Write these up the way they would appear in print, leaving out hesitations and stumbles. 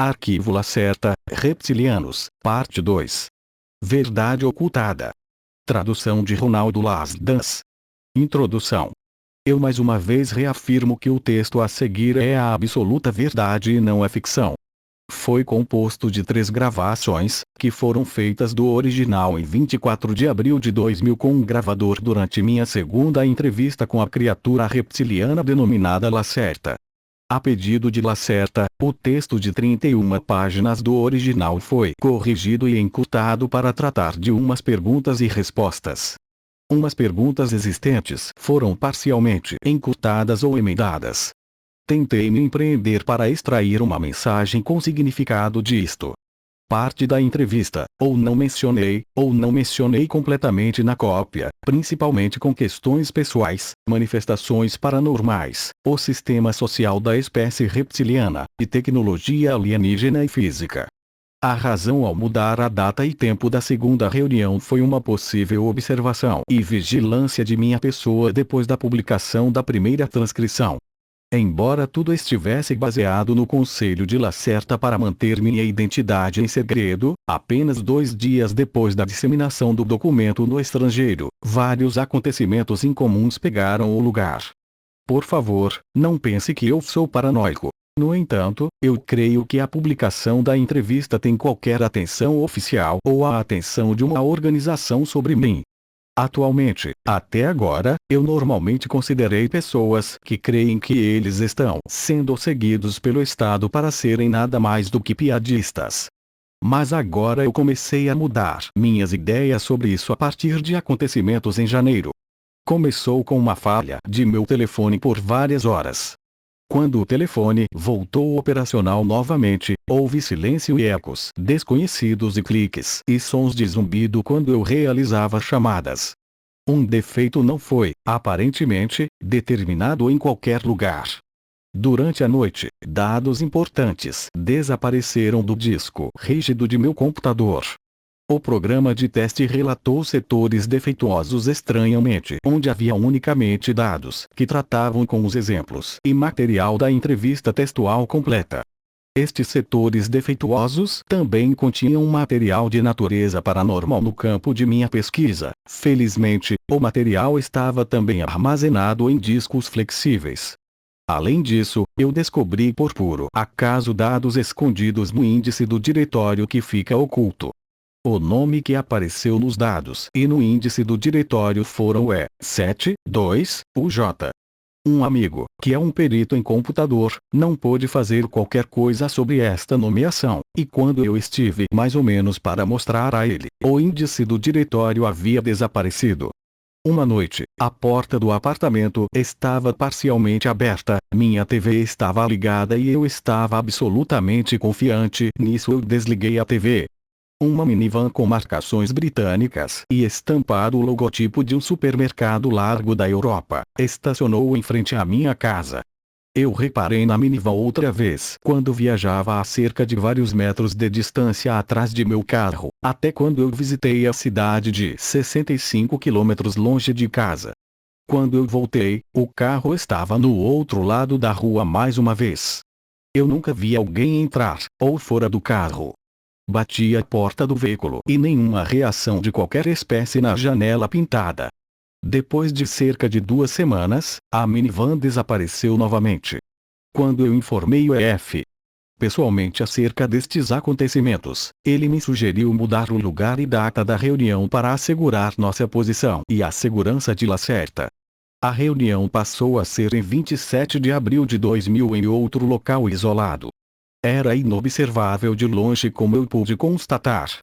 Arquivo Lacerta, Reptilianos, Parte 2. Verdade Ocultada. Tradução de Ronaldo Lasdans. Introdução. Eu mais uma vez reafirmo que o texto a seguir é a absoluta verdade e não é ficção. Foi composto de 3 gravações, que foram feitas do original em 24 de abril de 2000 com um gravador durante minha segunda entrevista com a criatura reptiliana denominada Lacerta. A pedido de Lacerta, o texto de 31 páginas do original foi corrigido e encurtado para tratar de umas perguntas e respostas. Umas perguntas existentes foram parcialmente encurtadas ou emendadas. Tentei me empreender para extrair uma mensagem com significado disto. Parte da entrevista, ou não mencionei completamente na cópia, principalmente com questões pessoais, manifestações paranormais, o sistema social da espécie reptiliana, e tecnologia alienígena e física. A razão ao mudar a data e tempo da segunda reunião foi uma possível observação e vigilância de minha pessoa depois da publicação da primeira transcrição. Embora tudo estivesse baseado no conselho de Lacerta para manter minha identidade em segredo, apenas 2 dias depois da disseminação do documento no estrangeiro, vários acontecimentos incomuns pegaram o lugar. Por favor, não pense que eu sou paranoico. No entanto, eu creio que a publicação da entrevista tem qualquer atenção oficial ou a atenção de uma organização sobre mim. Atualmente, até agora, eu normalmente considerei pessoas que creem que eles estão sendo seguidos pelo Estado para serem nada mais do que piadistas. Mas agora eu comecei a mudar minhas ideias sobre isso a partir de acontecimentos em janeiro. Começou com uma falha de meu telefone por várias horas. Quando o telefone voltou operacional novamente, houve silêncio e ecos desconhecidos e cliques e sons de zumbido quando eu realizava chamadas. Um defeito não foi, aparentemente, determinado em qualquer lugar. Durante a noite, dados importantes desapareceram do disco rígido de meu computador. O programa de teste relatou setores defeituosos estranhamente, onde havia unicamente dados que tratavam com os exemplos e material da entrevista textual completa. Estes setores defeituosos também continham material de natureza paranormal no campo de minha pesquisa. Felizmente, o material estava também armazenado em discos flexíveis. Além disso, eu descobri por puro acaso dados escondidos no índice do diretório que fica oculto. O nome que apareceu nos dados e no índice do diretório foram E72UJ. Um amigo, que é um perito em computador, não pôde fazer qualquer coisa sobre esta nomeação, e quando eu estive mais ou menos para mostrar a ele, o índice do diretório havia desaparecido. Uma noite, a porta do apartamento estava parcialmente aberta, minha TV estava ligada e eu estava absolutamente confiante nisso. Eu desliguei a TV. Uma minivan com marcações britânicas e estampado o logotipo de um supermercado largo da Europa, estacionou em frente à minha casa. Eu reparei na minivan outra vez quando viajava a cerca de vários metros de distância atrás de meu carro, até quando eu visitei a cidade de 65 quilômetros longe de casa. Quando eu voltei, o carro estava no outro lado da rua mais uma vez. Eu nunca vi alguém entrar ou fora do carro. Bati a porta do veículo e nenhuma reação de qualquer espécie na janela pintada. Depois de cerca de 2 semanas, a minivan desapareceu novamente. Quando eu informei o EF pessoalmente acerca destes acontecimentos, ele me sugeriu mudar o lugar e data da reunião para assegurar nossa posição e a segurança de Lacerta. A reunião passou a ser em 27 de abril de 2000 em outro local isolado. Era inobservável de longe, como eu pude constatar.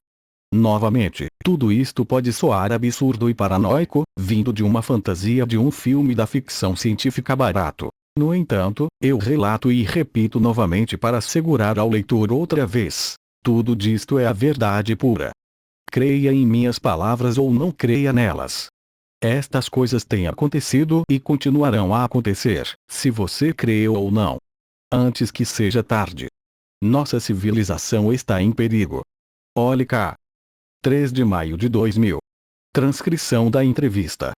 Novamente, tudo isto pode soar absurdo e paranoico, vindo de uma fantasia de um filme da ficção científica barato. No entanto, eu relato e repito novamente para assegurar ao leitor outra vez: tudo disto é a verdade pura. Creia em minhas palavras ou não creia nelas. Estas coisas têm acontecido e continuarão a acontecer, se você crê ou não. Antes que seja tarde. Nossa civilização está em perigo. Olhe cá. 3 de maio de 2000. Transcrição da entrevista.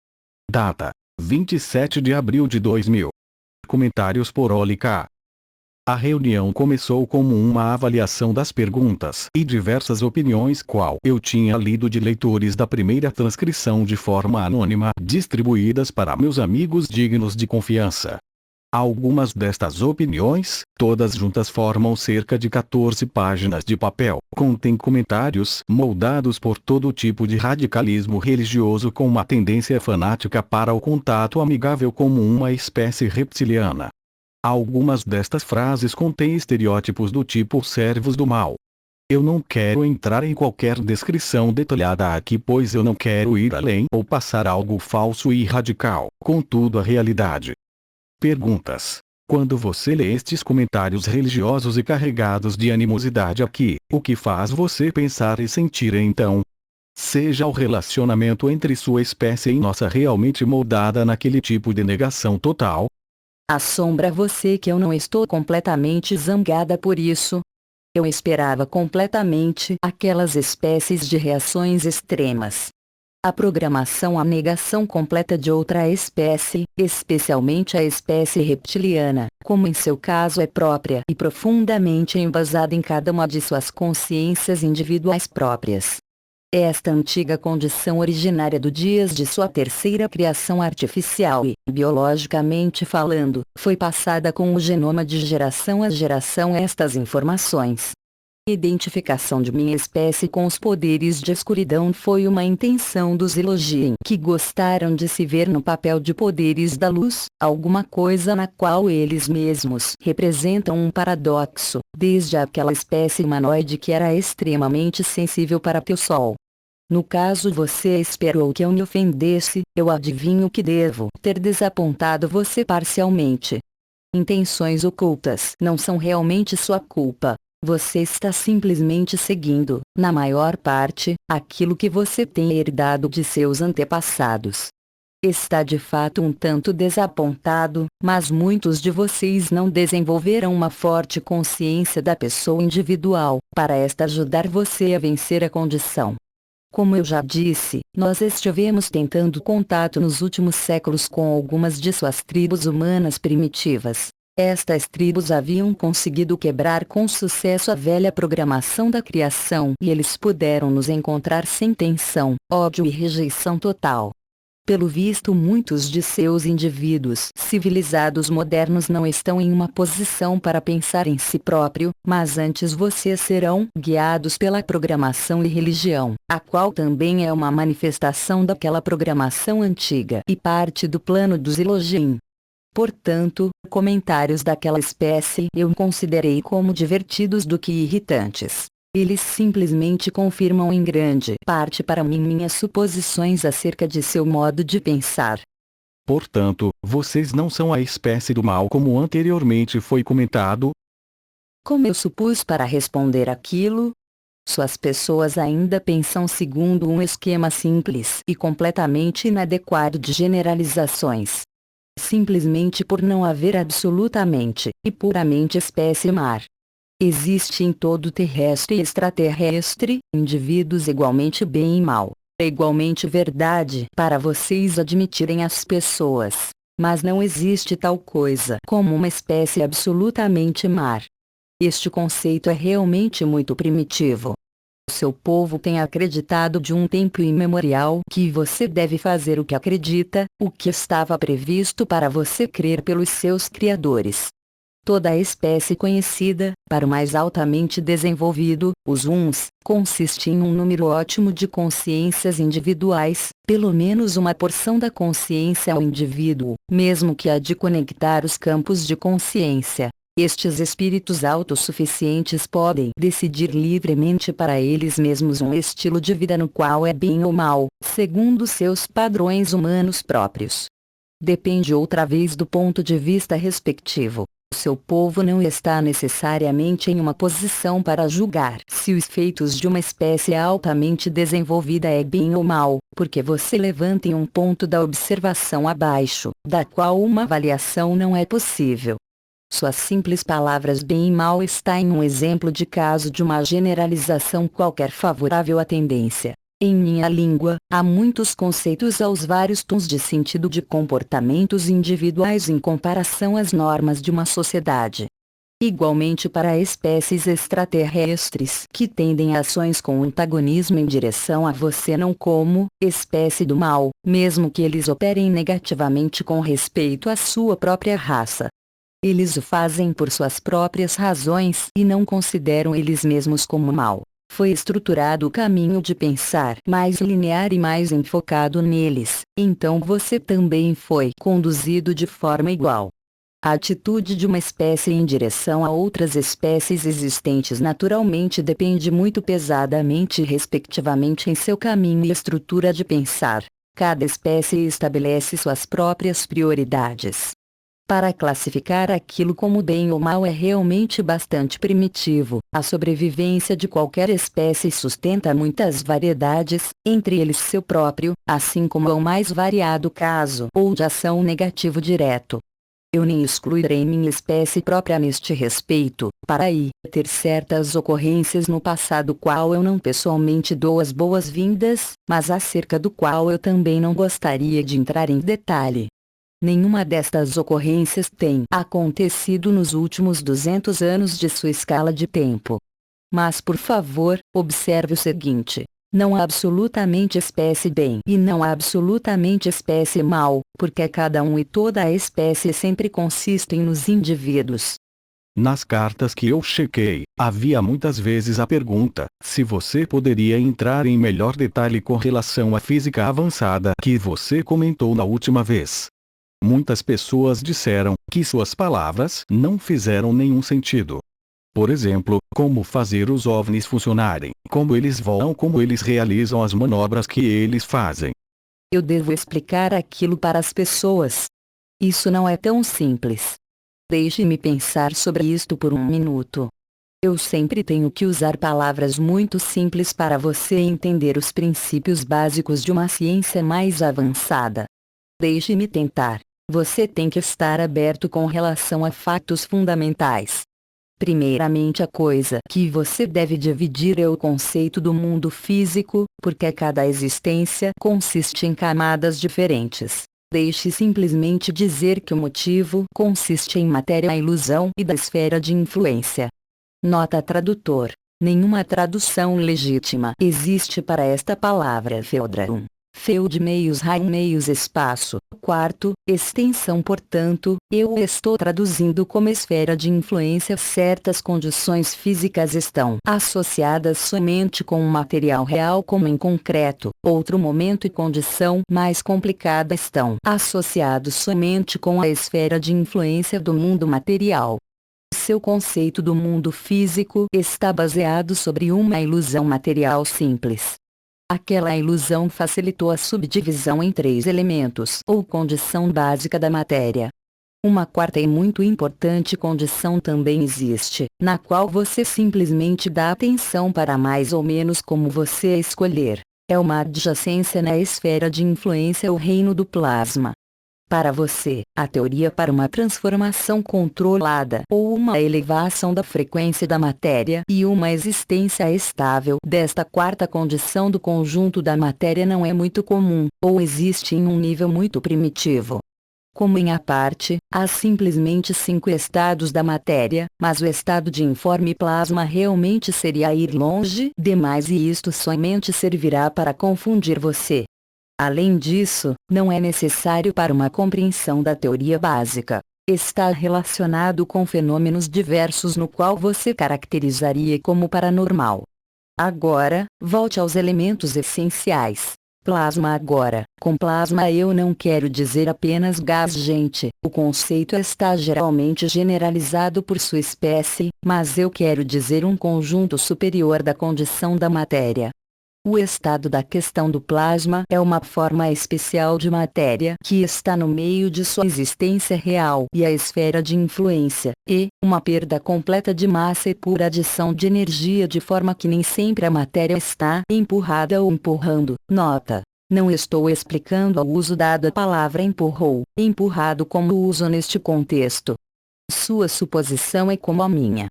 Data: 27 de abril de 2000. Comentários por Olhe cá. A reunião começou como uma avaliação das perguntas e diversas opiniões qual eu tinha lido de leitores da primeira transcrição de forma anônima distribuídas para meus amigos dignos de confiança. Algumas destas opiniões, todas juntas formam cerca de 14 páginas de papel, contêm comentários moldados por todo tipo de radicalismo religioso com uma tendência fanática para o contato amigável como uma espécie reptiliana. Algumas destas frases contêm estereótipos do tipo servos do mal. Eu não quero entrar em qualquer descrição detalhada aqui, pois eu não quero ir além ou passar algo falso e radical, contudo a realidade. Perguntas. Quando você lê estes comentários religiosos e carregados de animosidade aqui, o que faz você pensar e sentir então? Seja o relacionamento entre sua espécie e nossa realmente moldada naquele tipo de negação total? Assombra você que eu não estou completamente zangada por isso? Eu esperava completamente aquelas espécies de reações extremas. A programação à negação completa de outra espécie, especialmente a espécie reptiliana, como em seu caso é própria e profundamente embasada em cada uma de suas consciências individuais próprias. Esta antiga condição originária do dias de sua terceira criação artificial e, biologicamente falando, foi passada com o genoma de geração a geração estas informações. Identificação de minha espécie com os poderes de escuridão foi uma intenção dos Elohim que gostaram de se ver no papel de poderes da luz, alguma coisa na qual eles mesmos representam um paradoxo, desde aquela espécie humanoide que era extremamente sensível para teu sol. No caso você esperou que eu me ofendesse, eu adivinho que devo ter desapontado você parcialmente. Intenções ocultas não são realmente sua culpa. Você está simplesmente seguindo, na maior parte, aquilo que você tem herdado de seus antepassados. Está de fato um tanto desapontado, mas muitos de vocês não desenvolveram uma forte consciência da pessoa individual, para esta ajudar você a vencer a condição. Como eu já disse, nós estivemos tentando contato nos últimos séculos com algumas de suas tribos humanas primitivas. Estas tribos haviam conseguido quebrar com sucesso a velha programação da criação e eles puderam nos encontrar sem tensão, ódio e rejeição total. Pelo visto, muitos de seus indivíduos civilizados modernos não estão em uma posição para pensar em si próprio, mas antes vocês serão guiados pela programação e religião, a qual também é uma manifestação daquela programação antiga e parte do plano dos Elohim. Portanto, comentários daquela espécie eu considerei como divertidos do que irritantes. Eles simplesmente confirmam em grande parte para mim minhas suposições acerca de seu modo de pensar. Portanto, vocês não são a espécie do mal como anteriormente foi comentado? Como eu supus para responder aquilo? Suas pessoas ainda pensam segundo um esquema simples e completamente inadequado de generalizações. Simplesmente por não haver absolutamente e puramente espécie mar. Existe em todo terrestre e extraterrestre, indivíduos igualmente bem e mal. É igualmente verdade para vocês admitirem as pessoas. Mas não existe tal coisa como uma espécie absolutamente mar. Este conceito é realmente muito primitivo. Seu povo tem acreditado de um tempo imemorial que você deve fazer o que acredita, o que estava previsto para você crer pelos seus criadores. Toda a espécie conhecida, para o mais altamente desenvolvido, os uns, consiste em um número ótimo de consciências individuais, pelo menos uma porção da consciência ao indivíduo, mesmo que a de conectar os campos de consciência. Estes espíritos autossuficientes podem decidir livremente para eles mesmos um estilo de vida no qual é bem ou mal, segundo seus padrões humanos próprios. Depende outra vez do ponto de vista respectivo. Seu povo não está necessariamente em uma posição para julgar se os feitos de uma espécie altamente desenvolvida é bem ou mal, porque você levanta em um ponto da observação abaixo, da qual uma avaliação não é possível. Suas simples palavras bem e mal está em um exemplo de caso de uma generalização qualquer favorável à tendência. Em minha língua, há muitos conceitos aos vários tons de sentido de comportamentos individuais em comparação às normas de uma sociedade. Igualmente para espécies extraterrestres que tendem a ações com antagonismo em direção a você, não como espécie do mal, mesmo que eles operem negativamente com respeito à sua própria raça. Eles o fazem por suas próprias razões e não consideram eles mesmos como mal. Foi estruturado o caminho de pensar mais linear e mais enfocado neles, então você também foi conduzido de forma igual. A atitude de uma espécie em direção a outras espécies existentes naturalmente depende muito pesadamente e respectivamente em seu caminho e estrutura de pensar. Cada espécie estabelece suas próprias prioridades. Para classificar aquilo como bem ou mal é realmente bastante primitivo. A sobrevivência de qualquer espécie sustenta muitas variedades, entre eles seu próprio, assim como o mais variado caso ou de ação negativo direto. Eu nem excluirei minha espécie própria neste respeito, para aí ter certas ocorrências no passado qual eu não pessoalmente dou as boas-vindas, mas acerca do qual eu também não gostaria de entrar em detalhe. Nenhuma destas ocorrências tem acontecido nos últimos 200 anos de sua escala de tempo. Mas por favor, observe o seguinte. Não há absolutamente espécie bem e não há absolutamente espécie mal, porque cada um e toda a espécie sempre consistem nos indivíduos. Nas cartas que eu chequei, havia muitas vezes a pergunta, se você poderia entrar em melhor detalhe com relação à física avançada que você comentou na última vez. Muitas pessoas disseram que suas palavras não fizeram nenhum sentido. Por exemplo, como fazer os OVNIs funcionarem, como eles voam, como eles realizam as manobras que eles fazem. Eu devo explicar aquilo para as pessoas. Isso não é tão simples. Deixe-me pensar sobre isto por um minuto. Eu sempre tenho que usar palavras muito simples para você entender os princípios básicos de uma ciência mais avançada. Deixe-me tentar. Você tem que estar aberto com relação a fatos fundamentais. Primeiramente, a coisa que você deve dividir é o conceito do mundo físico, porque cada existência consiste em camadas diferentes. Deixe simplesmente dizer que o motivo consiste em matéria, a ilusão e da esfera de influência. Nota tradutor. Nenhuma tradução legítima existe para esta palavra Feldrum. Feld meios raio meios espaço. Quarto, extensão. Portanto, eu estou traduzindo como esfera de influência. Certas condições físicas estão associadas somente com um material real como em concreto. Outro momento e condição mais complicada estão associados somente com a esfera de influência do mundo material. Seu conceito do mundo físico está baseado sobre uma ilusão material simples. Aquela ilusão facilitou a subdivisão em 3 elementos ou condição básica da matéria. Uma quarta e muito importante condição também existe, na qual você simplesmente dá atenção para mais ou menos como você escolher. É uma adjacência na esfera de influência, o reino do plasma. Para você, a teoria para uma transformação controlada ou uma elevação da frequência da matéria e uma existência estável desta quarta condição do conjunto da matéria não é muito comum, ou existe em um nível muito primitivo. Como em a parte, há simplesmente 5 estados da matéria, mas o estado de informe plasma realmente seria ir longe demais e isto somente servirá para confundir você. Além disso, não é necessário para uma compreensão da teoria básica. Está relacionado com fenômenos diversos no qual você caracterizaria como paranormal. Agora, volte aos elementos essenciais. Plasma agora. Com plasma eu não quero dizer apenas gás, gente. O conceito está geralmente generalizado por sua espécie, mas eu quero dizer um conjunto superior da condição da matéria. O estado da questão do plasma é uma forma especial de matéria que está no meio de sua existência real e a esfera de influência, e uma perda completa de massa e pura adição de energia de forma que nem sempre a matéria está empurrada ou empurrando. Nota: não estou explicando o uso dado à palavra empurrou, empurrado como uso neste contexto. Sua suposição é como a minha.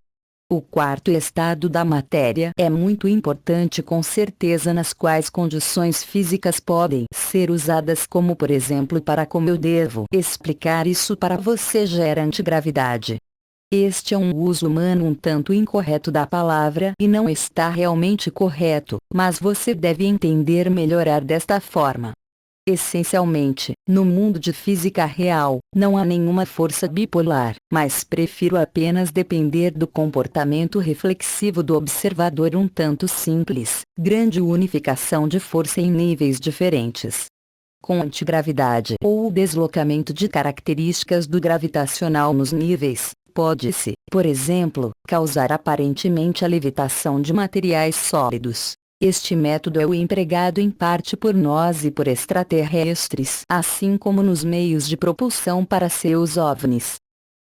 O quarto estado da matéria é muito importante, com certeza, nas quais condições físicas podem ser usadas, como por exemplo para como eu devo explicar isso para você, gera antigravidade. Este é um uso humano um tanto incorreto da palavra e não está realmente correto, mas você deve entender melhorar desta forma. Essencialmente, no mundo de física real, não há nenhuma força bipolar, mas prefiro apenas depender do comportamento reflexivo do observador um tanto simples, grande unificação de força em níveis diferentes. Com antigravidade ou o deslocamento de características do gravitacional nos níveis, pode-se, por exemplo, causar aparentemente a levitação de materiais sólidos. Este método é o empregado em parte por nós e por extraterrestres, assim como nos meios de propulsão para seus OVNIs.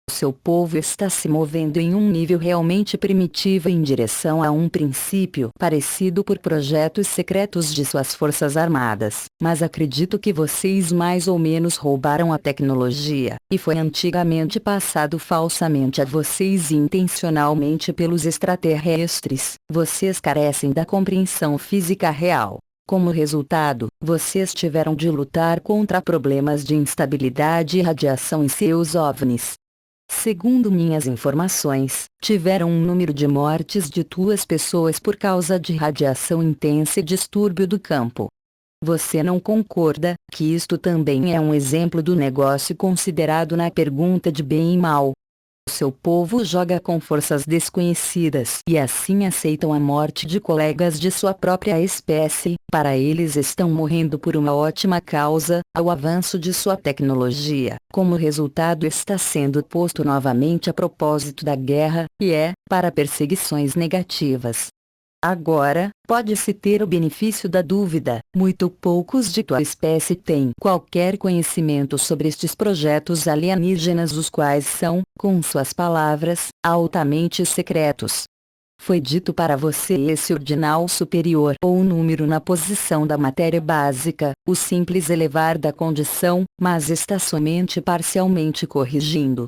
Seu povo está se movendo em um nível realmente primitivo em direção a um princípio parecido por projetos secretos de suas forças armadas, mas acredito que vocês mais ou menos roubaram a tecnologia, e foi antigamente passado falsamente a vocês intencionalmente pelos extraterrestres. Vocês carecem da compreensão física real. Como resultado, vocês tiveram de lutar contra problemas de instabilidade e radiação em seus OVNIs. Segundo minhas informações, tiveram um número de mortes de 2 pessoas por causa de radiação intensa e distúrbio do campo. Você não concorda que isto também é um exemplo do negócio considerado na pergunta de bem e mal? Seu povo joga com forças desconhecidas e assim aceitam a morte de colegas de sua própria espécie. Para eles estão morrendo por uma ótima causa, ao avanço de sua tecnologia. Como resultado está sendo posto novamente a propósito da guerra, e para perseguições negativas. Agora, pode-se ter o benefício da dúvida, muito poucos de tua espécie têm qualquer conhecimento sobre estes projetos alienígenas os quais são, com suas palavras, altamente secretos. Foi dito para você esse ordinal superior ou número na posição da matéria básica, o simples elevar da condição, mas está somente parcialmente corrigindo.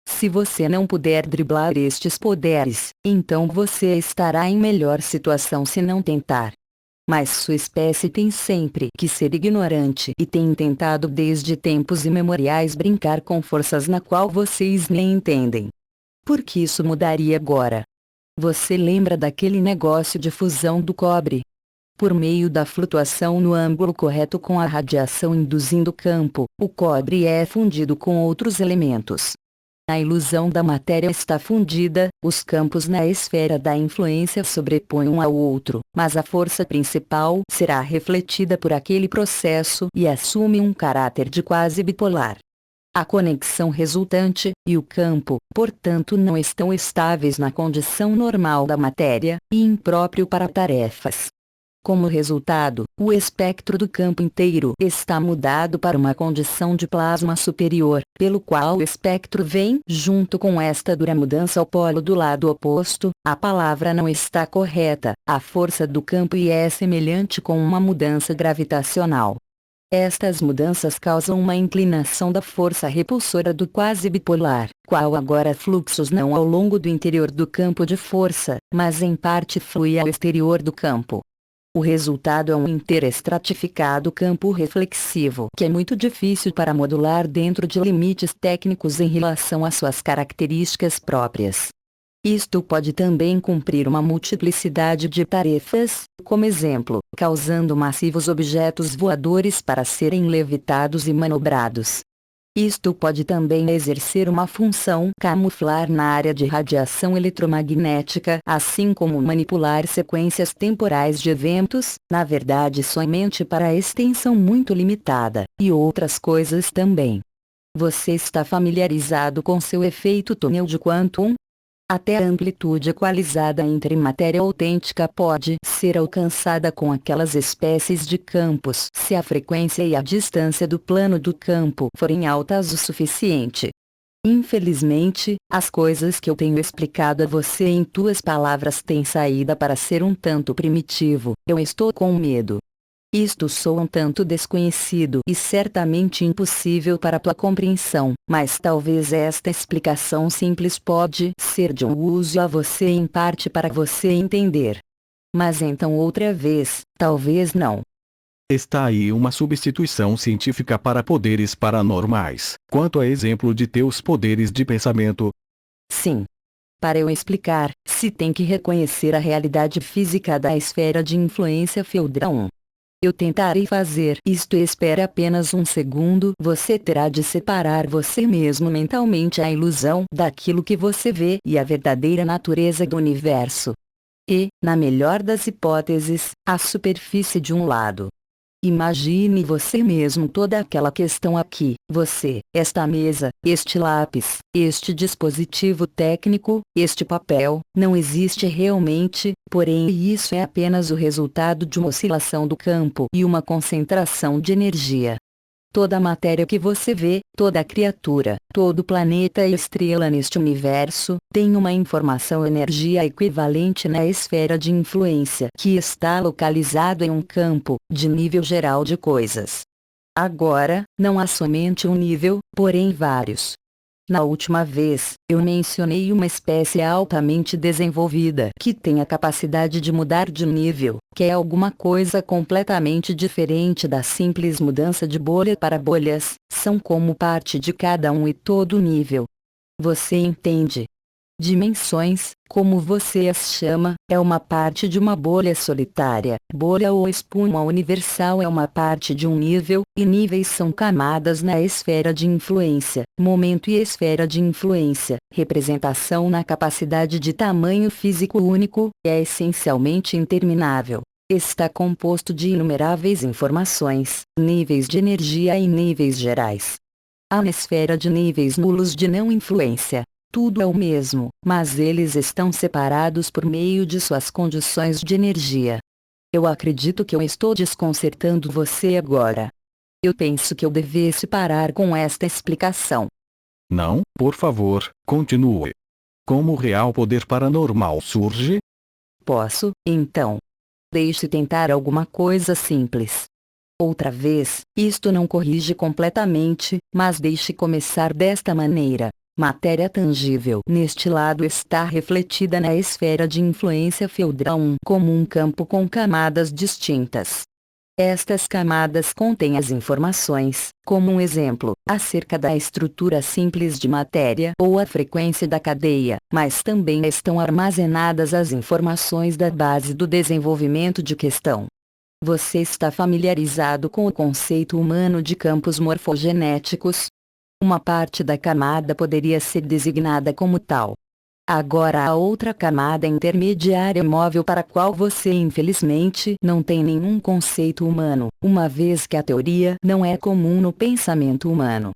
Se você não puder driblar estes poderes, então você estará em melhor situação se não tentar. Mas sua espécie tem sempre que ser ignorante e tem tentado desde tempos imemoriais brincar com forças na qual vocês nem entendem. Por que isso mudaria agora? Você lembra daquele negócio de fusão do cobre? Por meio da flutuação no ângulo correto com a radiação induzindo campo, o cobre é fundido com outros elementos. A ilusão da matéria está fundida, os campos na esfera da influência sobrepõem um ao outro, mas a força principal será refletida por aquele processo e assume um caráter de quase bipolar. A conexão resultante e o campo, portanto, não estão estáveis na condição normal da matéria, e impróprio para tarefas. Como resultado, o espectro do campo inteiro está mudado para uma condição de plasma superior, pelo qual o espectro vem junto com esta dura mudança ao polo do lado oposto. A palavra não está correta, a força do campo e é semelhante com uma mudança gravitacional. Estas mudanças causam uma inclinação da força repulsora do quase bipolar, qual agora fluxos não ao longo do interior do campo de força, mas em parte flui ao exterior do campo. O resultado é um interestratificado campo reflexivo que é muito difícil para modular dentro de limites técnicos em relação às suas características próprias. Isto pode também cumprir uma multiplicidade de tarefas, como exemplo, causando massivos objetos voadores para serem levitados e manobrados. Isto pode também exercer uma função camuflar na área de radiação eletromagnética, assim como manipular sequências temporais de eventos, na verdade somente para a extensão muito limitada, e outras coisas também. Você está familiarizado com seu efeito túnel de quantum? Até a amplitude equalizada entre matéria autêntica pode ser alcançada com aquelas espécies de campos se a frequência e a distância do plano do campo forem altas o suficiente. Infelizmente, as coisas que eu tenho explicado a você em tuas palavras têm saída para ser um tanto primitivo. Eu estou com medo. Isto soa um tanto desconhecido e certamente impossível para tua compreensão, mas talvez esta explicação simples pode ser de um uso a você em parte para você entender. Mas então outra vez, talvez não. Está aí uma substituição científica para poderes paranormais. Quanto a exemplo de teus poderes de pensamento, Sim. Para eu explicar, se tem que reconhecer a realidade física da esfera de influência Fieldra 1. Eu tentarei fazer isto e espere apenas um segundo. Você terá de separar você mesmo mentalmente a ilusão daquilo que você vê e a verdadeira natureza do universo. E, na melhor das hipóteses, a superfície de um lado. Imagine você mesmo toda aquela questão aqui, você, esta mesa, este lápis, este dispositivo técnico, este papel, não existe realmente, porém isso é apenas o resultado de uma oscilação do campo e uma concentração de energia. Toda a matéria que você vê, toda criatura, todo planeta e estrela neste universo, tem uma informação-energia equivalente na esfera de influência que está localizado em um campo, de nível geral de coisas. Agora, não há somente um nível, porém vários. Na última vez, eu mencionei uma espécie altamente desenvolvida que tem a capacidade de mudar de nível, que é alguma coisa completamente diferente da simples mudança de bolha para bolhas, são como parte de cada um e todo nível. Você entende? Dimensões, como você as chama, é uma parte de uma bolha solitária. Bolha ou espuma universal é uma parte de um nível, e níveis são camadas na esfera de influência. Momento e esfera de influência, representação na capacidade de tamanho físico único, é essencialmente interminável. Está composto de inumeráveis informações, níveis de energia e níveis gerais. Há na esfera de níveis nulos de não influência. Tudo é o mesmo, mas eles estão separados por meio de suas condições de energia. Eu acredito que eu estou desconcertando você agora. Eu penso que eu devesse parar com esta explicação. Não, por favor, continue. Como o real poder paranormal surge? Posso, então. Deixe tentar alguma coisa simples. Outra vez, isto não corrige completamente, mas deixe começar desta maneira. Matéria tangível neste lado está refletida na esfera de influência Fieldra 1 como um campo com camadas distintas. Estas camadas contêm as informações, como um exemplo, acerca da estrutura simples de matéria ou a frequência da cadeia, mas também estão armazenadas as informações da base do desenvolvimento de questão. Você está familiarizado com o conceito humano de campos morfogenéticos? Uma parte da camada poderia ser designada como tal. Agora há outra camada intermediária móvel para a qual você infelizmente não tem nenhum conceito humano, uma vez que a teoria não é comum no pensamento humano.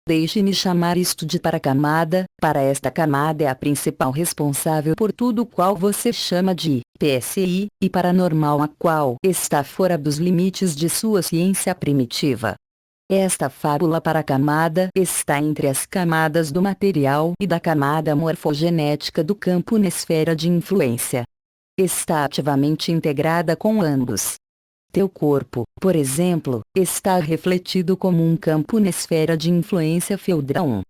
Deixe-me chamar isto de paracamada. Para esta camada é a principal responsável por tudo qual você chama de PSI, e paranormal a qual está fora dos limites de sua ciência primitiva. Esta fábula paracamada está entre as camadas do material e da camada morfogenética do campo na esfera de influência. Está ativamente integrada com ambos. Teu corpo, por exemplo, está refletido como um campo na esfera de influência Fieldra 1.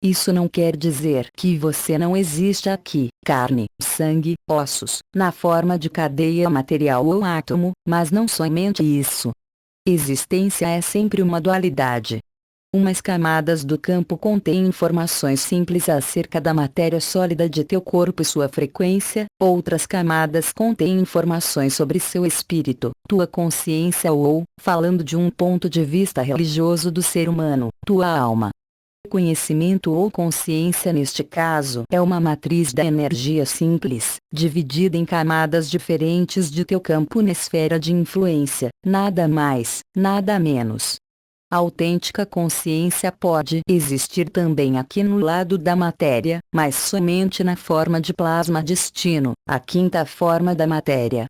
Isso não quer dizer que você não existe aqui, carne, sangue, ossos, na forma de cadeia material ou átomo, mas não somente isso. Existência é sempre uma dualidade. Umas camadas do campo contêm informações simples acerca da matéria sólida de teu corpo e sua frequência, outras camadas contêm informações sobre seu espírito, tua consciência ou, falando de um ponto de vista religioso do ser humano, tua alma. Conhecimento ou consciência neste caso é uma matriz da energia simples, dividida em camadas diferentes de teu campo na esfera de influência, nada mais, nada menos. A autêntica consciência pode existir também aqui no lado da matéria, mas somente na forma de plasma destino, a quinta forma da matéria.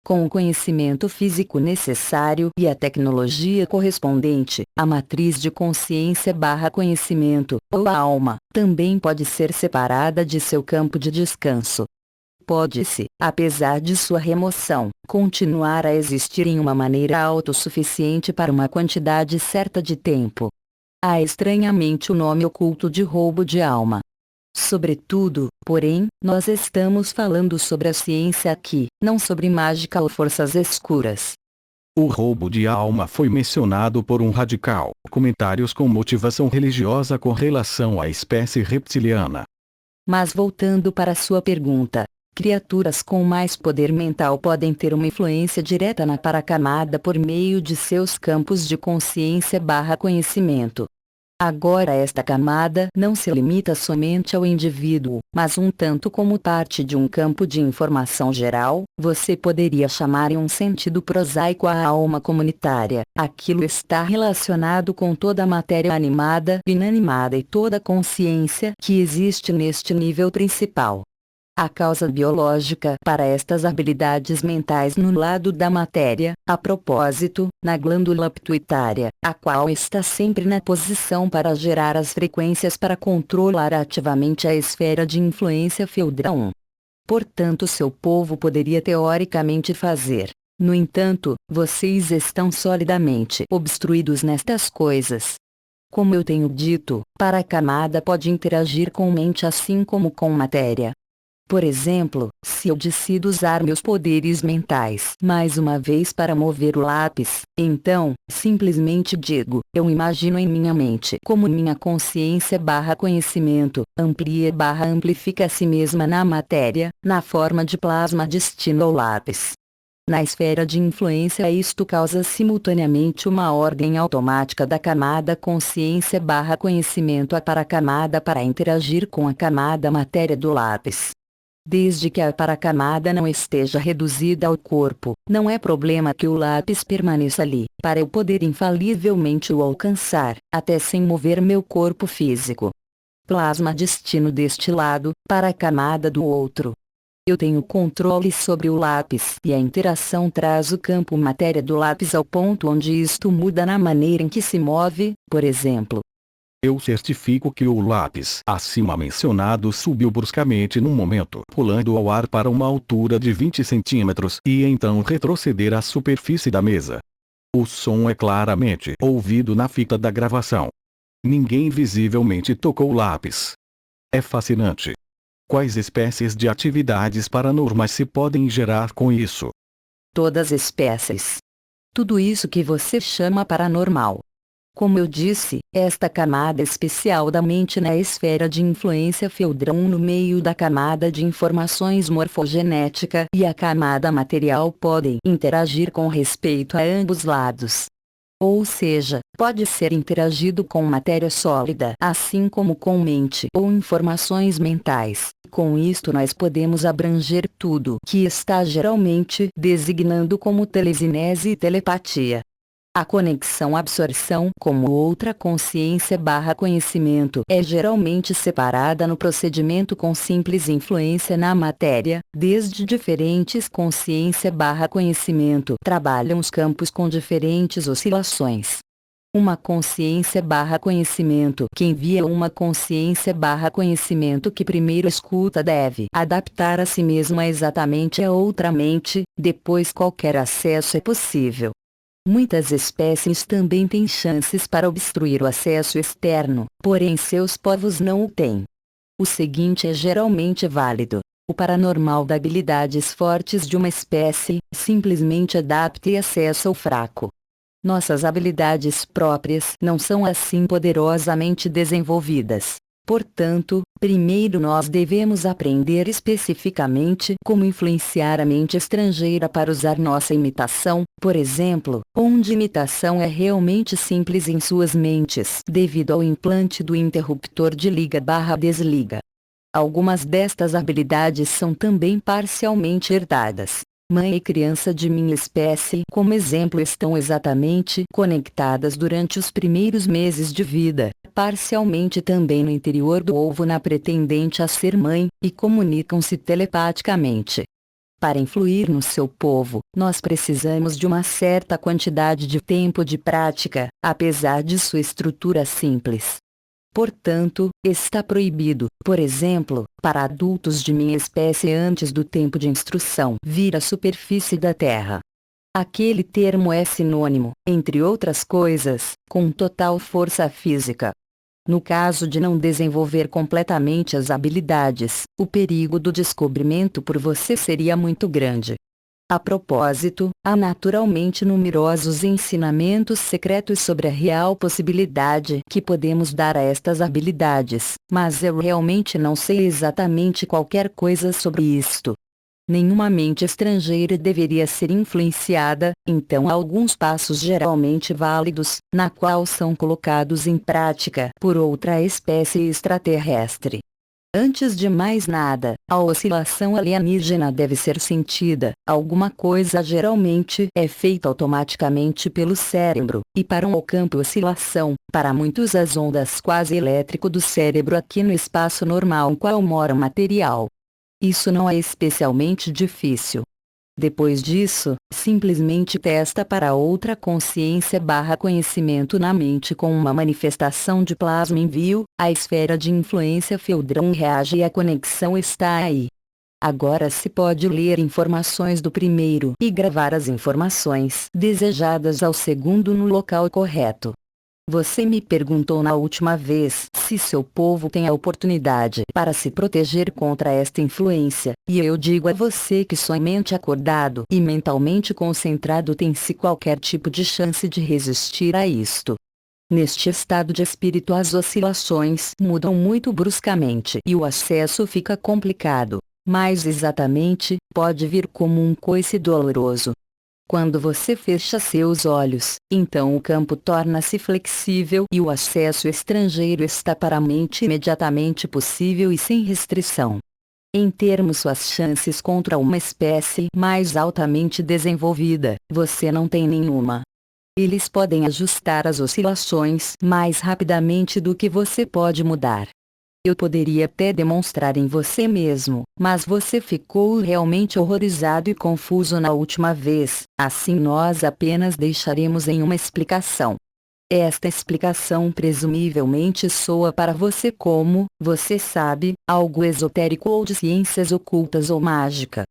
Com o conhecimento físico necessário e a tecnologia correspondente, a matriz de consciência/conhecimento, ou a alma, também pode ser separada de seu campo de descanso. Pode-se, apesar de sua remoção, continuar a existir em uma maneira autossuficiente para uma quantidade certa de tempo. Há estranhamente o nome oculto de roubo de alma. Sobretudo, porém, nós estamos falando sobre a ciência aqui, não sobre mágica ou forças escuras. O roubo de alma foi mencionado por um radical. Comentários com motivação religiosa com relação à espécie reptiliana. Mas voltando para sua pergunta, criaturas com mais poder mental podem ter uma influência direta na paracamada por meio de seus campos de consciência/conhecimento. Agora esta camada não se limita somente ao indivíduo, mas um tanto como parte de um campo de informação geral, você poderia chamar em um sentido prosaico a alma comunitária. Aquilo está relacionado com toda a matéria animada, inanimada e toda a consciência que existe neste nível principal. A causa biológica para estas habilidades mentais no lado da matéria, a propósito, na glândula pituitária, a qual está sempre na posição para gerar as frequências para controlar ativamente a esfera de influência Feldra 1. Portanto, seu povo poderia teoricamente fazer. No entanto, vocês estão solidamente obstruídos nestas coisas. Como eu tenho dito, paracamada pode interagir com mente assim como com matéria. Por exemplo, se eu decido usar meus poderes mentais mais uma vez para mover o lápis, então, simplesmente digo, eu imagino em minha mente como minha consciência/conhecimento, amplia/amplifica a si mesma na matéria, na forma de plasma destino ao lápis. Na esfera de influência isto causa simultaneamente uma ordem automática da camada consciência/conhecimento para a camada para interagir com a camada matéria do lápis. Desde que a paracamada não esteja reduzida ao corpo, não é problema que o lápis permaneça ali, para eu poder infalivelmente o alcançar, até sem mover meu corpo físico. Plasma destino deste lado, paracamada do outro. Eu tenho controle sobre o lápis e a interação traz o campo matéria do lápis ao ponto onde isto muda na maneira em que se move, por exemplo. Eu certifico que o lápis acima mencionado subiu bruscamente num momento, pulando ao ar para uma altura de 20 centímetros e então retroceder à superfície da mesa. O som é claramente ouvido na fita da gravação. Ninguém visivelmente tocou o lápis. É fascinante. Quais espécies de atividades paranormais se podem gerar com isso? Todas espécies. Tudo isso que você chama paranormal. Como eu disse, esta camada especial da mente na esfera de influência Feldra 1 no meio da camada de informações morfogenética e a camada material podem interagir com respeito a ambos lados. Ou seja, pode ser interagido com matéria sólida assim como com mente ou informações mentais. Com isto nós podemos abranger tudo que está geralmente designando como telecinese e telepatia. A conexão-absorção como outra consciência/conhecimento é geralmente separada no procedimento com simples influência na matéria, desde diferentes consciência/conhecimento trabalham os campos com diferentes oscilações. Uma consciência/conhecimento que envia uma consciência/conhecimento que primeiro escuta deve adaptar a si mesma exatamente a outra mente, depois qualquer acesso é possível. Muitas espécies também têm chances para obstruir o acesso externo, porém seus povos não o têm. O seguinte é geralmente válido. O paranormal dá habilidades fortes de uma espécie, simplesmente adapta e acesso ao fraco. Nossas habilidades próprias não são assim poderosamente desenvolvidas. Portanto, primeiro nós devemos aprender especificamente como influenciar a mente estrangeira para usar nossa imitação, por exemplo, onde imitação é realmente simples em suas mentes devido ao implante do interruptor de liga/desliga. Algumas destas habilidades são também parcialmente herdadas. Mãe e criança de minha espécie, como exemplo, estão exatamente conectadas durante os primeiros meses de vida, parcialmente também no interior do ovo na pretendente a ser mãe, e comunicam-se telepaticamente. Para influir no seu povo, nós precisamos de uma certa quantidade de tempo de prática, apesar de sua estrutura simples. Portanto, está proibido, por exemplo, para adultos de minha espécie antes do tempo de instrução vir à superfície da Terra. Aquele termo é sinônimo, entre outras coisas, com total força física. No caso de não desenvolver completamente as habilidades, o perigo do descobrimento por você seria muito grande. A propósito, há naturalmente numerosos ensinamentos secretos sobre a real possibilidade que podemos dar a estas habilidades, mas eu realmente não sei exatamente qualquer coisa sobre isto. Nenhuma mente estrangeira deveria ser influenciada, então há alguns passos geralmente válidos, na qual são colocados em prática por outra espécie extraterrestre. Antes de mais nada, a oscilação alienígena deve ser sentida. Alguma coisa geralmente é feita automaticamente pelo cérebro, e para um campo oscilação, para muitos as ondas quase elétrico do cérebro aqui no espaço normal em qual mora o material. Isso não é especialmente difícil. Depois disso, simplesmente testa para outra consciência/conhecimento na mente com uma manifestação de plasma envio, a esfera de influência Feldron reage e a conexão está aí. Agora se pode ler informações do primeiro e gravar as informações desejadas ao segundo no local correto. Você me perguntou na última vez se seu povo tem a oportunidade para se proteger contra esta influência, e eu digo a você que somente acordado e mentalmente concentrado tem-se qualquer tipo de chance de resistir a isto. Neste estado de espírito as oscilações mudam muito bruscamente e o acesso fica complicado. Mais exatamente, pode vir como um coice doloroso. Quando você fecha seus olhos, então o campo torna-se flexível e o acesso estrangeiro está para a mente imediatamente possível e sem restrição. Em termos suas chances contra uma espécie mais altamente desenvolvida, você não tem nenhuma. Eles podem ajustar as oscilações mais rapidamente do que você pode mudar. Eu poderia até demonstrar em você mesmo, mas você ficou realmente horrorizado e confuso na última vez, assim nós apenas deixaremos em uma explicação. Esta explicação presumivelmente soa para você como, você sabe, algo esotérico ou de ciências ocultas ou mágica.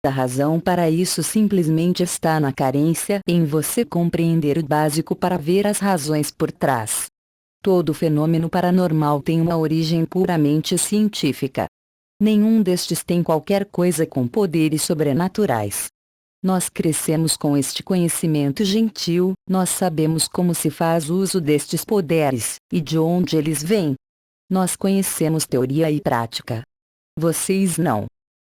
A razão para isso simplesmente está na carência em você compreender o básico para ver as razões por trás. Todo fenômeno paranormal tem uma origem puramente científica. Nenhum destes tem qualquer coisa com poderes sobrenaturais. Nós crescemos com este conhecimento gentil, nós sabemos como se faz uso destes poderes, e de onde eles vêm. Nós conhecemos teoria e prática. Vocês não.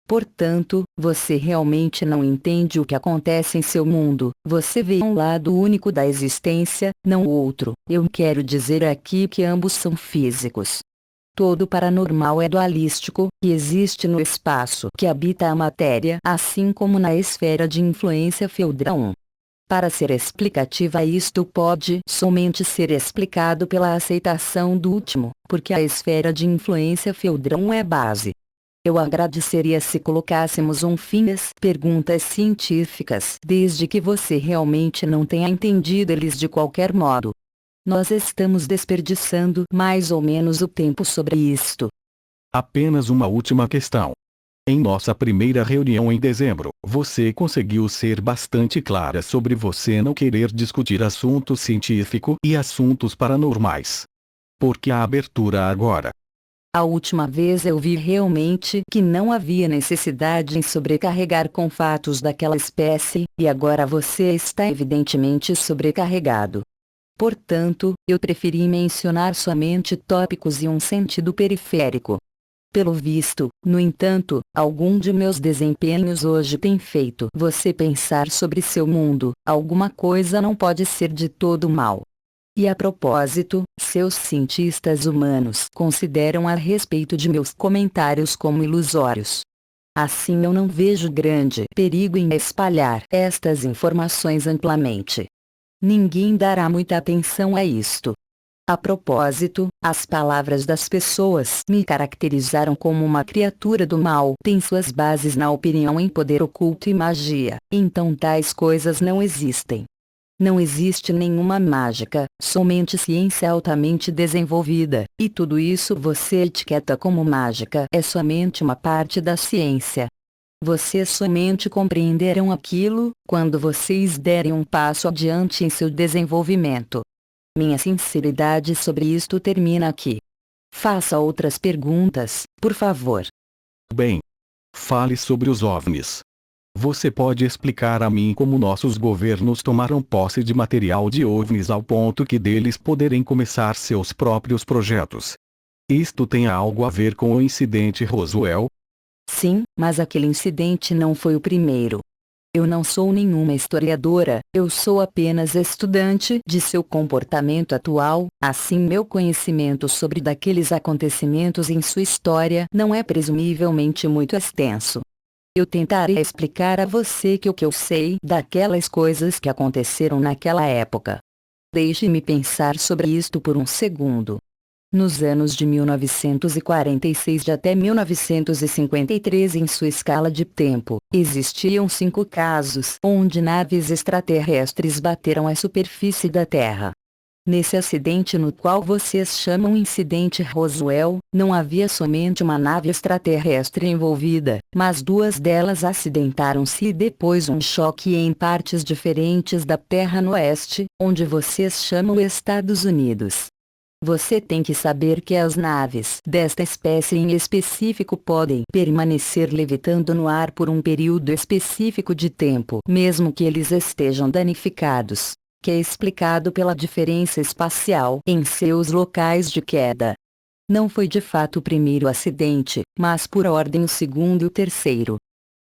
Portanto, você realmente não entende o que acontece em seu mundo, você vê um lado único da existência, não o outro. Eu quero dizer aqui que ambos são físicos. Todo paranormal é dualístico, e existe no espaço que habita a matéria, assim como na esfera de influência Feldron. Para ser explicativa isto pode somente ser explicado pela aceitação do último, porque a esfera de influência Feldron é base. Eu agradeceria se colocássemos um fim às perguntas científicas, desde que você realmente não tenha entendido eles de qualquer modo. Nós estamos desperdiçando mais ou menos o tempo sobre isto. Apenas uma última questão. Em nossa primeira reunião em dezembro, você conseguiu ser bastante clara sobre você não querer discutir assuntos científicos e assuntos paranormais. Por que a abertura agora? A última vez eu vi realmente que não havia necessidade em sobrecarregar com fatos daquela espécie, e agora você está evidentemente sobrecarregado. Portanto, eu preferi mencionar somente tópicos e um sentido periférico. Pelo visto, no entanto, algum de meus desempenhos hoje tem feito você pensar sobre seu mundo, alguma coisa não pode ser de todo mal. E a propósito, seus cientistas humanos consideram a respeito de meus comentários como ilusórios. Assim eu não vejo grande perigo em espalhar estas informações amplamente. Ninguém dará muita atenção a isto. A propósito, as palavras das pessoas me caracterizaram como uma criatura do mal. Tem suas bases na opinião em poder oculto e magia, então tais coisas não existem. Não existe nenhuma mágica, somente ciência altamente desenvolvida, e tudo isso você etiqueta como mágica é somente uma parte da ciência. Vocês somente compreenderão aquilo quando vocês derem um passo adiante em seu desenvolvimento. Minha sinceridade sobre isto termina aqui. Faça outras perguntas, por favor. Bem, fale sobre os OVNIs. Você pode explicar a mim como nossos governos tomaram posse de material de OVNIs ao ponto que deles poderem começar seus próprios projetos? Isto tem algo a ver com o incidente Roswell? Sim, mas aquele incidente não foi o primeiro. Eu não sou nenhuma historiadora, eu sou apenas estudante de seu comportamento atual, assim meu conhecimento sobre daqueles acontecimentos em sua história não é presumivelmente muito extenso. Eu tentarei explicar a você que o que eu sei daquelas coisas que aconteceram naquela época. Deixe-me pensar sobre isto por um segundo. Nos anos de 1946 até 1953 em sua escala de tempo, existiam 5 casos onde naves extraterrestres bateram a superfície da Terra. Nesse acidente no qual vocês chamam incidente Roswell, não havia somente uma nave extraterrestre envolvida, mas 2 delas acidentaram-se e depois um choque em partes diferentes da Terra no oeste, onde vocês chamam Estados Unidos. Você tem que saber que as naves desta espécie em específico podem permanecer levitando no ar por um período específico de tempo, mesmo que eles estejam danificados, que é explicado pela diferença espacial em seus locais de queda. Não foi de fato o primeiro acidente, mas por ordem o segundo e o terceiro.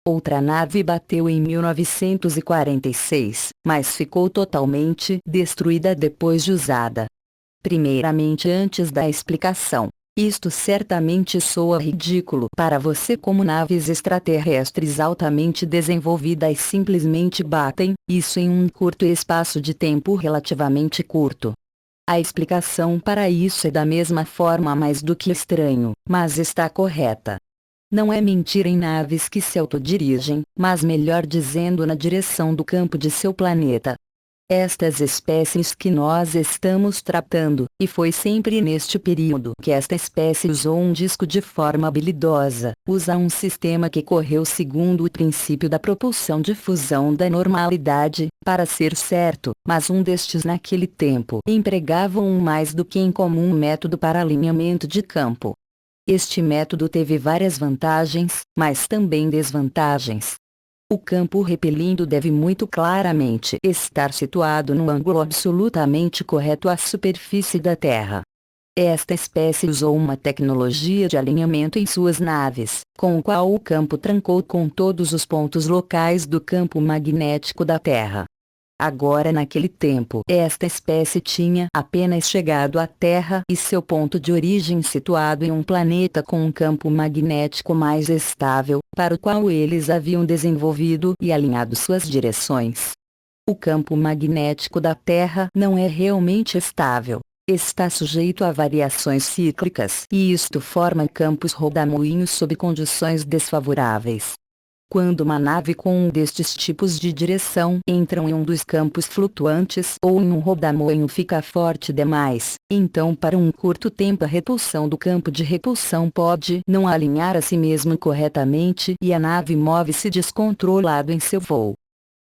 Outra nave bateu em 1946, mas ficou totalmente destruída depois de usada. Primeiramente, antes da explicação, isto certamente soa ridículo para você como naves extraterrestres altamente desenvolvidas simplesmente batem, isso em um curto espaço de tempo relativamente curto. A explicação para isso é da mesma forma mais do que estranho, mas está correta. Não é mentira em naves que se autodirigem, mas melhor dizendo na direção do campo de seu planeta. Estas espécies que nós estamos tratando, e foi sempre neste período que esta espécie usou um disco de forma habilidosa, usa um sistema que correu segundo o princípio da propulsão de fusão da normalidade, para ser certo, mas um destes naquele tempo empregavam um mais do que incomum método para alinhamento de campo. Este método teve várias vantagens, mas também desvantagens. O campo repelindo deve muito claramente estar situado no ângulo absolutamente correto à superfície da Terra. Esta espécie usou uma tecnologia de alinhamento em suas naves, com o qual o campo trancou com todos os pontos locais do campo magnético da Terra. Agora naquele tempo esta espécie tinha apenas chegado à Terra e seu ponto de origem situado em um planeta com um campo magnético mais estável, para o qual eles haviam desenvolvido e alinhado suas direções. O campo magnético da Terra não é realmente estável. Está sujeito a variações cíclicas e isto forma campos rodamuinhos sob condições desfavoráveis. Quando uma nave com um destes tipos de direção entra em um dos campos flutuantes ou em um rodamoinho fica forte demais, então para um curto tempo a repulsão do campo de repulsão pode não alinhar a si mesmo corretamente e a nave move-se descontrolado em seu voo.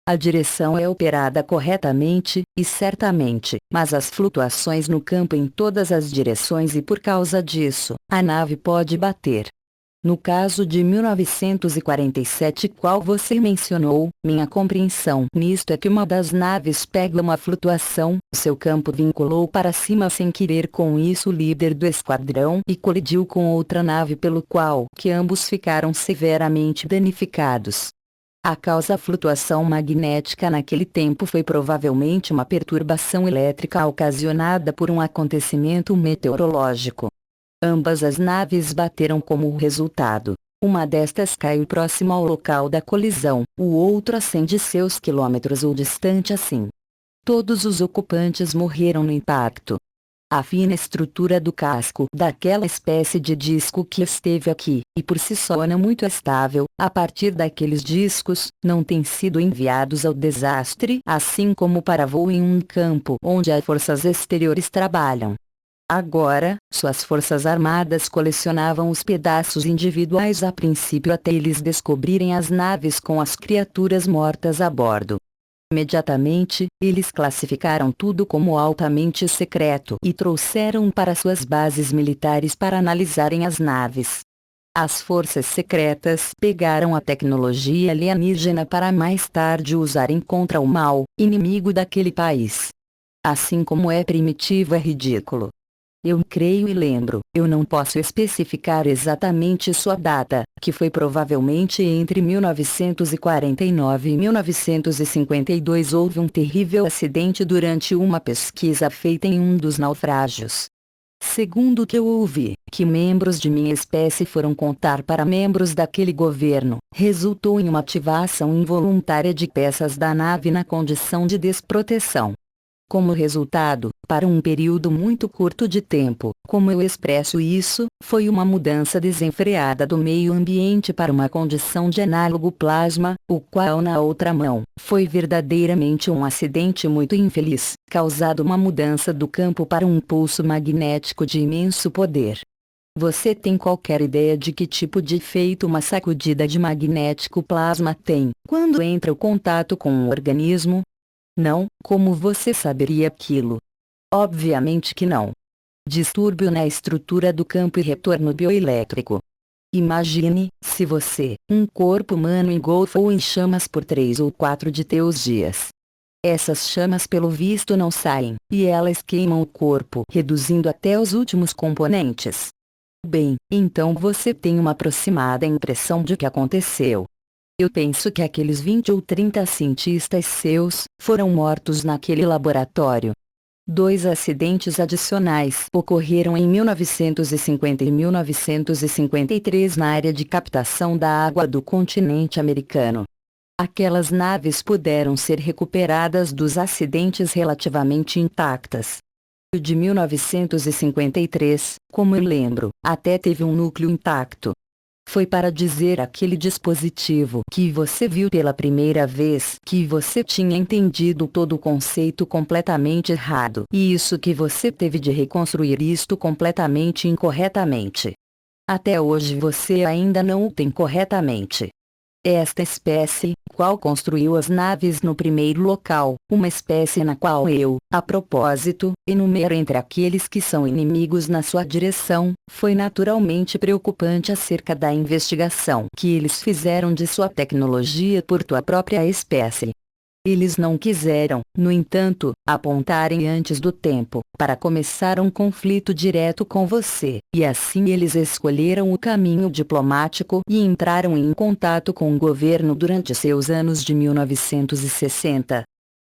A direção é operada corretamente, e certamente, mas as flutuações no campo em todas as direções e por causa disso, a nave pode bater. No caso de 1947 qual você mencionou, minha compreensão nisto é que uma das naves pega uma flutuação, seu campo vinculou para cima sem querer com isso o líder do esquadrão e colidiu com outra nave pelo qual que ambos ficaram severamente danificados. A causa flutuação magnética naquele tempo foi provavelmente uma perturbação elétrica ocasionada por um acontecimento meteorológico. Ambas as naves bateram como resultado. Uma destas caiu próximo ao local da colisão, o outro a 100 de seus quilômetros ou distante assim. Todos os ocupantes morreram no impacto. A fina estrutura do casco daquela espécie de disco que esteve aqui, e por si só não muito estável, a partir daqueles discos, não tem sido enviados ao desastre, assim como para voo em um campo onde as forças exteriores trabalham. Agora, suas forças armadas colecionavam os pedaços individuais a princípio até eles descobrirem as naves com as criaturas mortas a bordo. Imediatamente, eles classificaram tudo como altamente secreto e trouxeram para suas bases militares para analisarem as naves. As forças secretas pegaram a tecnologia alienígena para mais tarde usarem contra o mal, inimigo daquele país. Assim como é primitivo é ridículo. Eu creio e lembro, eu não posso especificar exatamente sua data, que foi provavelmente entre 1949 e 1952. Houve um terrível acidente durante uma pesquisa feita em um dos naufrágios. Segundo o que eu ouvi, que membros de minha espécie foram contar para membros daquele governo, resultou em uma ativação involuntária de peças da nave na condição de desproteção. Como resultado, para um período muito curto de tempo, como eu expresso isso, foi uma mudança desenfreada do meio ambiente para uma condição de análogo plasma, o qual na outra mão, foi verdadeiramente um acidente muito infeliz, causado uma mudança do campo para um pulso magnético de imenso poder. Você tem qualquer ideia de que tipo de efeito uma sacudida de magnético plasma tem, quando entra em contato com um organismo? Não, como você saberia aquilo? Obviamente que não. Distúrbio na estrutura do campo e retorno bioelétrico. Imagine, se você, um corpo humano engolfou em chamas por 3 ou 4 de teus dias. Essas chamas pelo visto não saem, e elas queimam o corpo, reduzindo até os últimos componentes. Bem, então você tem uma aproximada impressão de que aconteceu. Eu penso que aqueles 20 ou 30 cientistas seus, foram mortos naquele laboratório. 2 acidentes adicionais ocorreram em 1950 e 1953 na área de captação da água do continente americano. Aquelas naves puderam ser recuperadas dos acidentes relativamente intactas. O de 1953, como eu lembro, até teve um núcleo intacto. Foi para dizer aquele dispositivo que você viu pela primeira vez que você tinha entendido todo o conceito completamente errado. E isso que você teve de reconstruir isto completamente incorretamente. Até hoje você ainda não o tem corretamente. Esta espécie, qual construiu as naves no primeiro local, uma espécie na qual eu, a propósito, enumero entre aqueles que são inimigos na sua direção, foi naturalmente preocupante acerca da investigação que eles fizeram de sua tecnologia por tua própria espécie. Eles não quiseram, no entanto, apontarem antes do tempo, para começar um conflito direto com você, e assim eles escolheram o caminho diplomático e entraram em contato com o governo durante seus anos de 1960.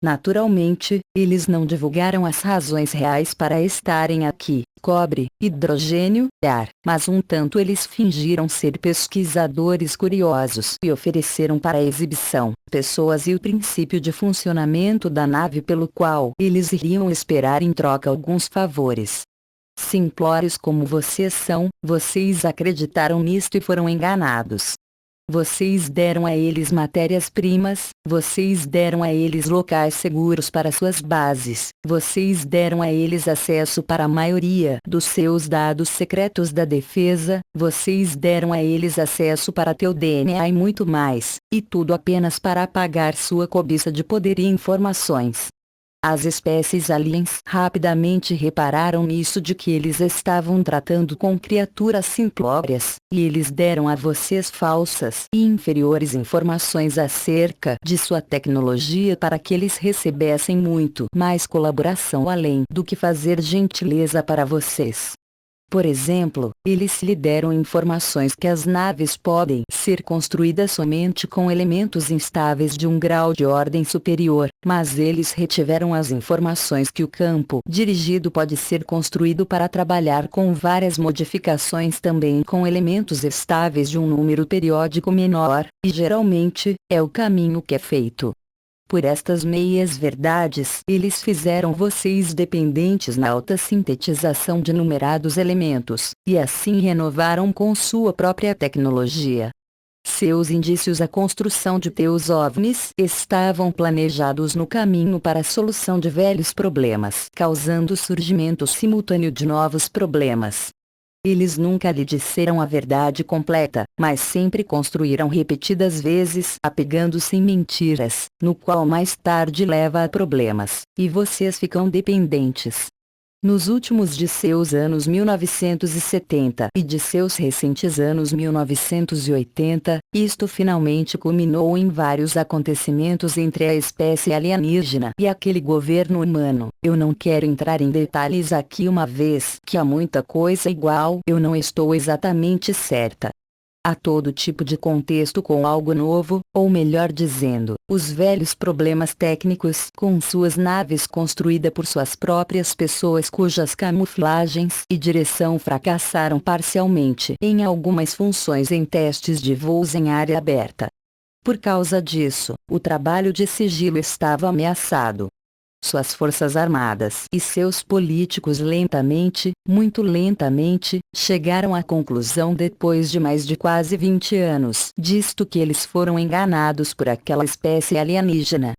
Naturalmente, eles não divulgaram as razões reais para estarem aqui, cobre, hidrogênio, ar, mas um tanto eles fingiram ser pesquisadores curiosos e ofereceram para exibição, pessoas e o princípio de funcionamento da nave pelo qual eles iriam esperar em troca alguns favores. Simplórios como vocês são, vocês acreditaram nisto e foram enganados. Vocês deram a eles matérias-primas, vocês deram a eles locais seguros para suas bases, vocês deram a eles acesso para a maioria dos seus dados secretos da defesa, vocês deram a eles acesso para teu DNA e muito mais, e tudo apenas para apagar sua cobiça de poder e informações. As espécies aliens rapidamente repararam nisso de que eles estavam tratando com criaturas simplórias, e eles deram a vocês falsas e inferiores informações acerca de sua tecnologia para que eles recebessem muito mais colaboração além do que fazer gentileza para vocês. Por exemplo, eles lhe deram informações que as naves podem ser construídas somente com elementos instáveis de um grau de ordem superior, mas eles retiveram as informações que o campo dirigido pode ser construído para trabalhar com várias modificações também com elementos estáveis de um número periódico menor, e geralmente, é o caminho que é feito. Por estas meias-verdades, eles fizeram vocês dependentes na alta sintetização de numerados elementos, e assim renovaram com sua própria tecnologia. Seus indícios à construção de teus OVNIs estavam planejados no caminho para a solução de velhos problemas, causando o surgimento simultâneo de novos problemas. Eles nunca lhe disseram a verdade completa, mas sempre construíram repetidas vezes apegando-se em mentiras, no qual mais tarde leva a problemas, e vocês ficam dependentes. Nos últimos de seus anos 1970 e de seus recentes anos 1980, isto finalmente culminou em vários acontecimentos entre a espécie alienígena e aquele governo humano. Eu não quero entrar em detalhes aqui, uma vez que há muita coisa igual, eu não estou exatamente certa. Há todo tipo de contexto com algo novo, ou melhor dizendo, os velhos problemas técnicos com suas naves construídas por suas próprias pessoas cujas camuflagens e direção fracassaram parcialmente em algumas funções em testes de voos em área aberta. Por causa disso, o trabalho de sigilo estava ameaçado. Suas forças armadas e seus políticos lentamente, muito lentamente, chegaram à conclusão depois de mais de quase 20 anos disto que eles foram enganados por aquela espécie alienígena.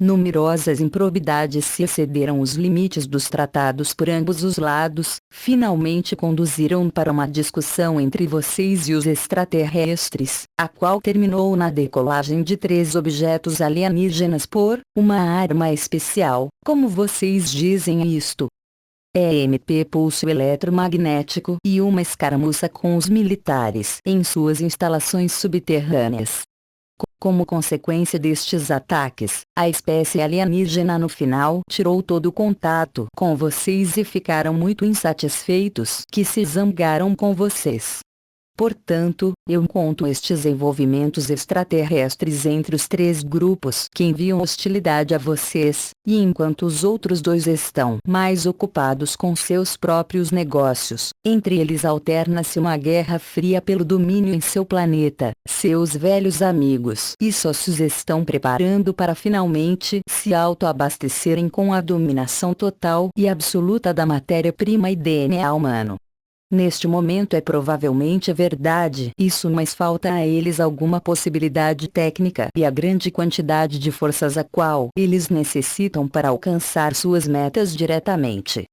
Numerosas improbidades se excederam os limites dos tratados por ambos os lados, finalmente conduziram para uma discussão entre vocês e os extraterrestres, a qual terminou na decolagem de 3 objetos alienígenas por uma arma especial, como vocês dizem isto. EMP pulso eletromagnético e uma escaramuça com os militares em suas instalações subterrâneas. Como consequência destes ataques, a espécie alienígena no final tirou todo o contato com vocês e ficaram muito insatisfeitos que se zangaram com vocês. Portanto, eu conto estes envolvimentos extraterrestres entre os 3 grupos que enviam hostilidade a vocês, e enquanto os outros 2 estão mais ocupados com seus próprios negócios, entre eles alterna-se uma guerra fria pelo domínio em seu planeta, seus velhos amigos e sócios estão preparando para finalmente se autoabastecerem com a dominação total e absoluta da matéria-prima e DNA humano. Neste momento é provavelmente verdade isso, mas falta a eles alguma possibilidade técnica e a grande quantidade de forças a qual eles necessitam para alcançar suas metas diretamente.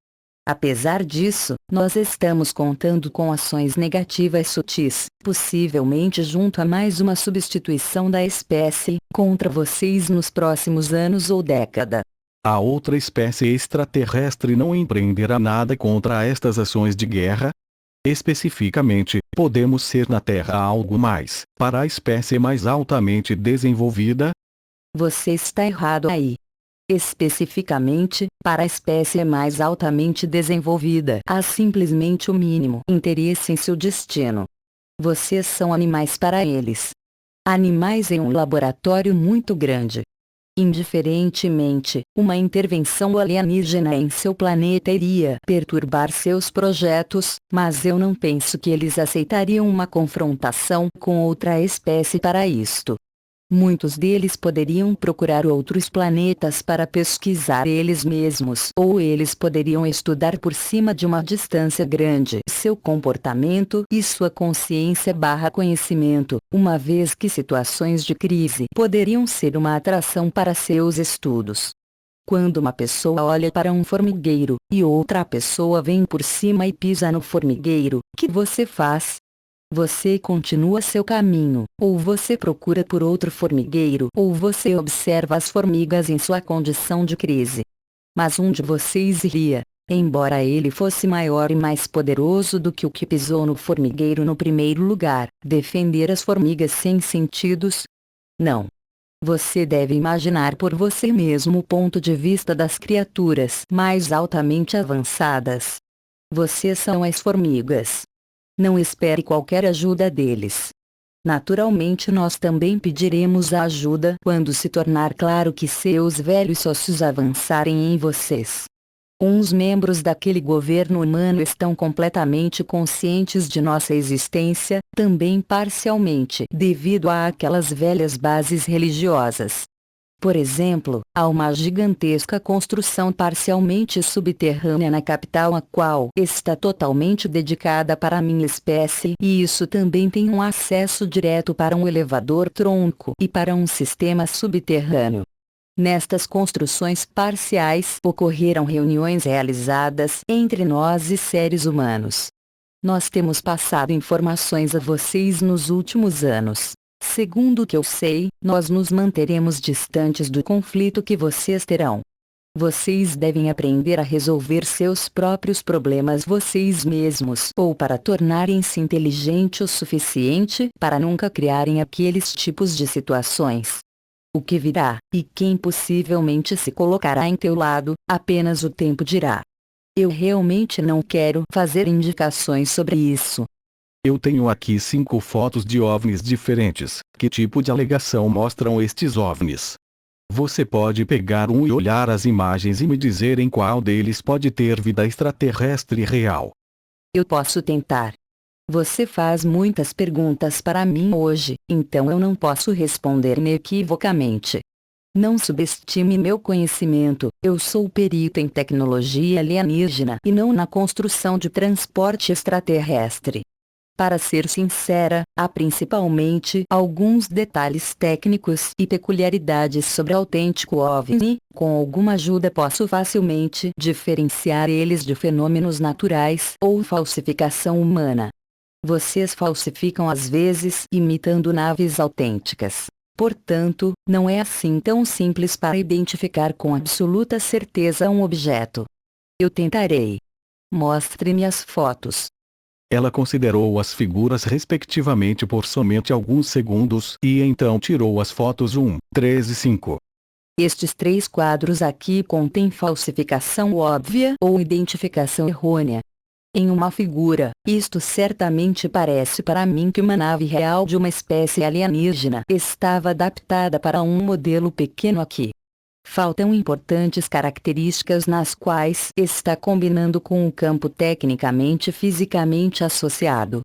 Apesar disso, nós estamos contando com ações negativas sutis, possivelmente junto a mais uma substituição da espécie, contra vocês nos próximos anos ou década. A outra espécie extraterrestre não empreenderá nada contra estas ações de guerra? Especificamente, podemos ser na Terra algo mais, para a espécie mais altamente desenvolvida? Você está errado aí. Especificamente, para a espécie mais altamente desenvolvida, há simplesmente o mínimo interesse em seu destino. Vocês são animais para eles. Animais em um laboratório muito grande. Indiferentemente, uma intervenção alienígena em seu planeta iria perturbar seus projetos, mas eu não penso que eles aceitariam uma confrontação com outra espécie para isto. Muitos deles poderiam procurar outros planetas para pesquisar eles mesmos, ou eles poderiam estudar por cima de uma distância grande seu comportamento e sua consciência/conhecimento, uma vez que situações de crise poderiam ser uma atração para seus estudos. Quando uma pessoa olha para um formigueiro, e outra pessoa vem por cima e pisa no formigueiro, o que você faz? Você continua seu caminho, ou você procura por outro formigueiro, ou você observa as formigas em sua condição de crise. Mas um de vocês iria, embora ele fosse maior e mais poderoso do que o que pisou no formigueiro no primeiro lugar, defender as formigas sem sentidos? Não. Você deve imaginar por você mesmo o ponto de vista das criaturas mais altamente avançadas. Vocês são as formigas. Não espere qualquer ajuda deles. Naturalmente nós também pediremos a ajuda quando se tornar claro que seus velhos sócios avançarem em vocês. Uns membros daquele governo humano estão completamente conscientes de nossa existência, também parcialmente devido a aquelas velhas bases religiosas. Por exemplo, há uma gigantesca construção parcialmente subterrânea na capital, a qual está totalmente dedicada para a minha espécie, e isso também tem um acesso direto para um elevador-tronco e para um sistema subterrâneo. Nestas construções parciais ocorreram reuniões realizadas entre nós e seres humanos. Nós temos passado informações a vocês nos últimos anos. Segundo o que eu sei, nós nos manteremos distantes do conflito que vocês terão. Vocês devem aprender a resolver seus próprios problemas vocês mesmos, ou para tornarem-se inteligentes o suficiente para nunca criarem aqueles tipos de situações. O que virá, e quem possivelmente se colocará em teu lado, apenas o tempo dirá. Eu realmente não quero fazer indicações sobre isso. Eu tenho aqui 5 fotos de OVNIs diferentes. Que tipo de alegação mostram estes OVNIs? Você pode pegar um e olhar as imagens e me dizer em qual deles pode ter vida extraterrestre real. Eu posso tentar. Você faz muitas perguntas para mim hoje, então eu não posso responder inequivocamente. Não subestime meu conhecimento, eu sou perito em tecnologia alienígena e não na construção de transporte extraterrestre. Para ser sincera, há principalmente alguns detalhes técnicos e peculiaridades sobre autêntico OVNI, com alguma ajuda posso facilmente diferenciar eles de fenômenos naturais ou falsificação humana. Vocês falsificam às vezes imitando naves autênticas. Portanto, não é assim tão simples para identificar com absoluta certeza um objeto. Eu tentarei. Mostre-me as fotos. Ela considerou as figuras respectivamente por somente alguns segundos e então tirou as fotos 1, 3 e 5. Estes 3 quadros aqui contêm falsificação óbvia ou identificação errônea. Em uma figura, isto certamente parece para mim que uma nave real de uma espécie alienígena estava adaptada para um modelo pequeno aqui. Faltam importantes características nas quais está combinando com o campo tecnicamente fisicamente associado.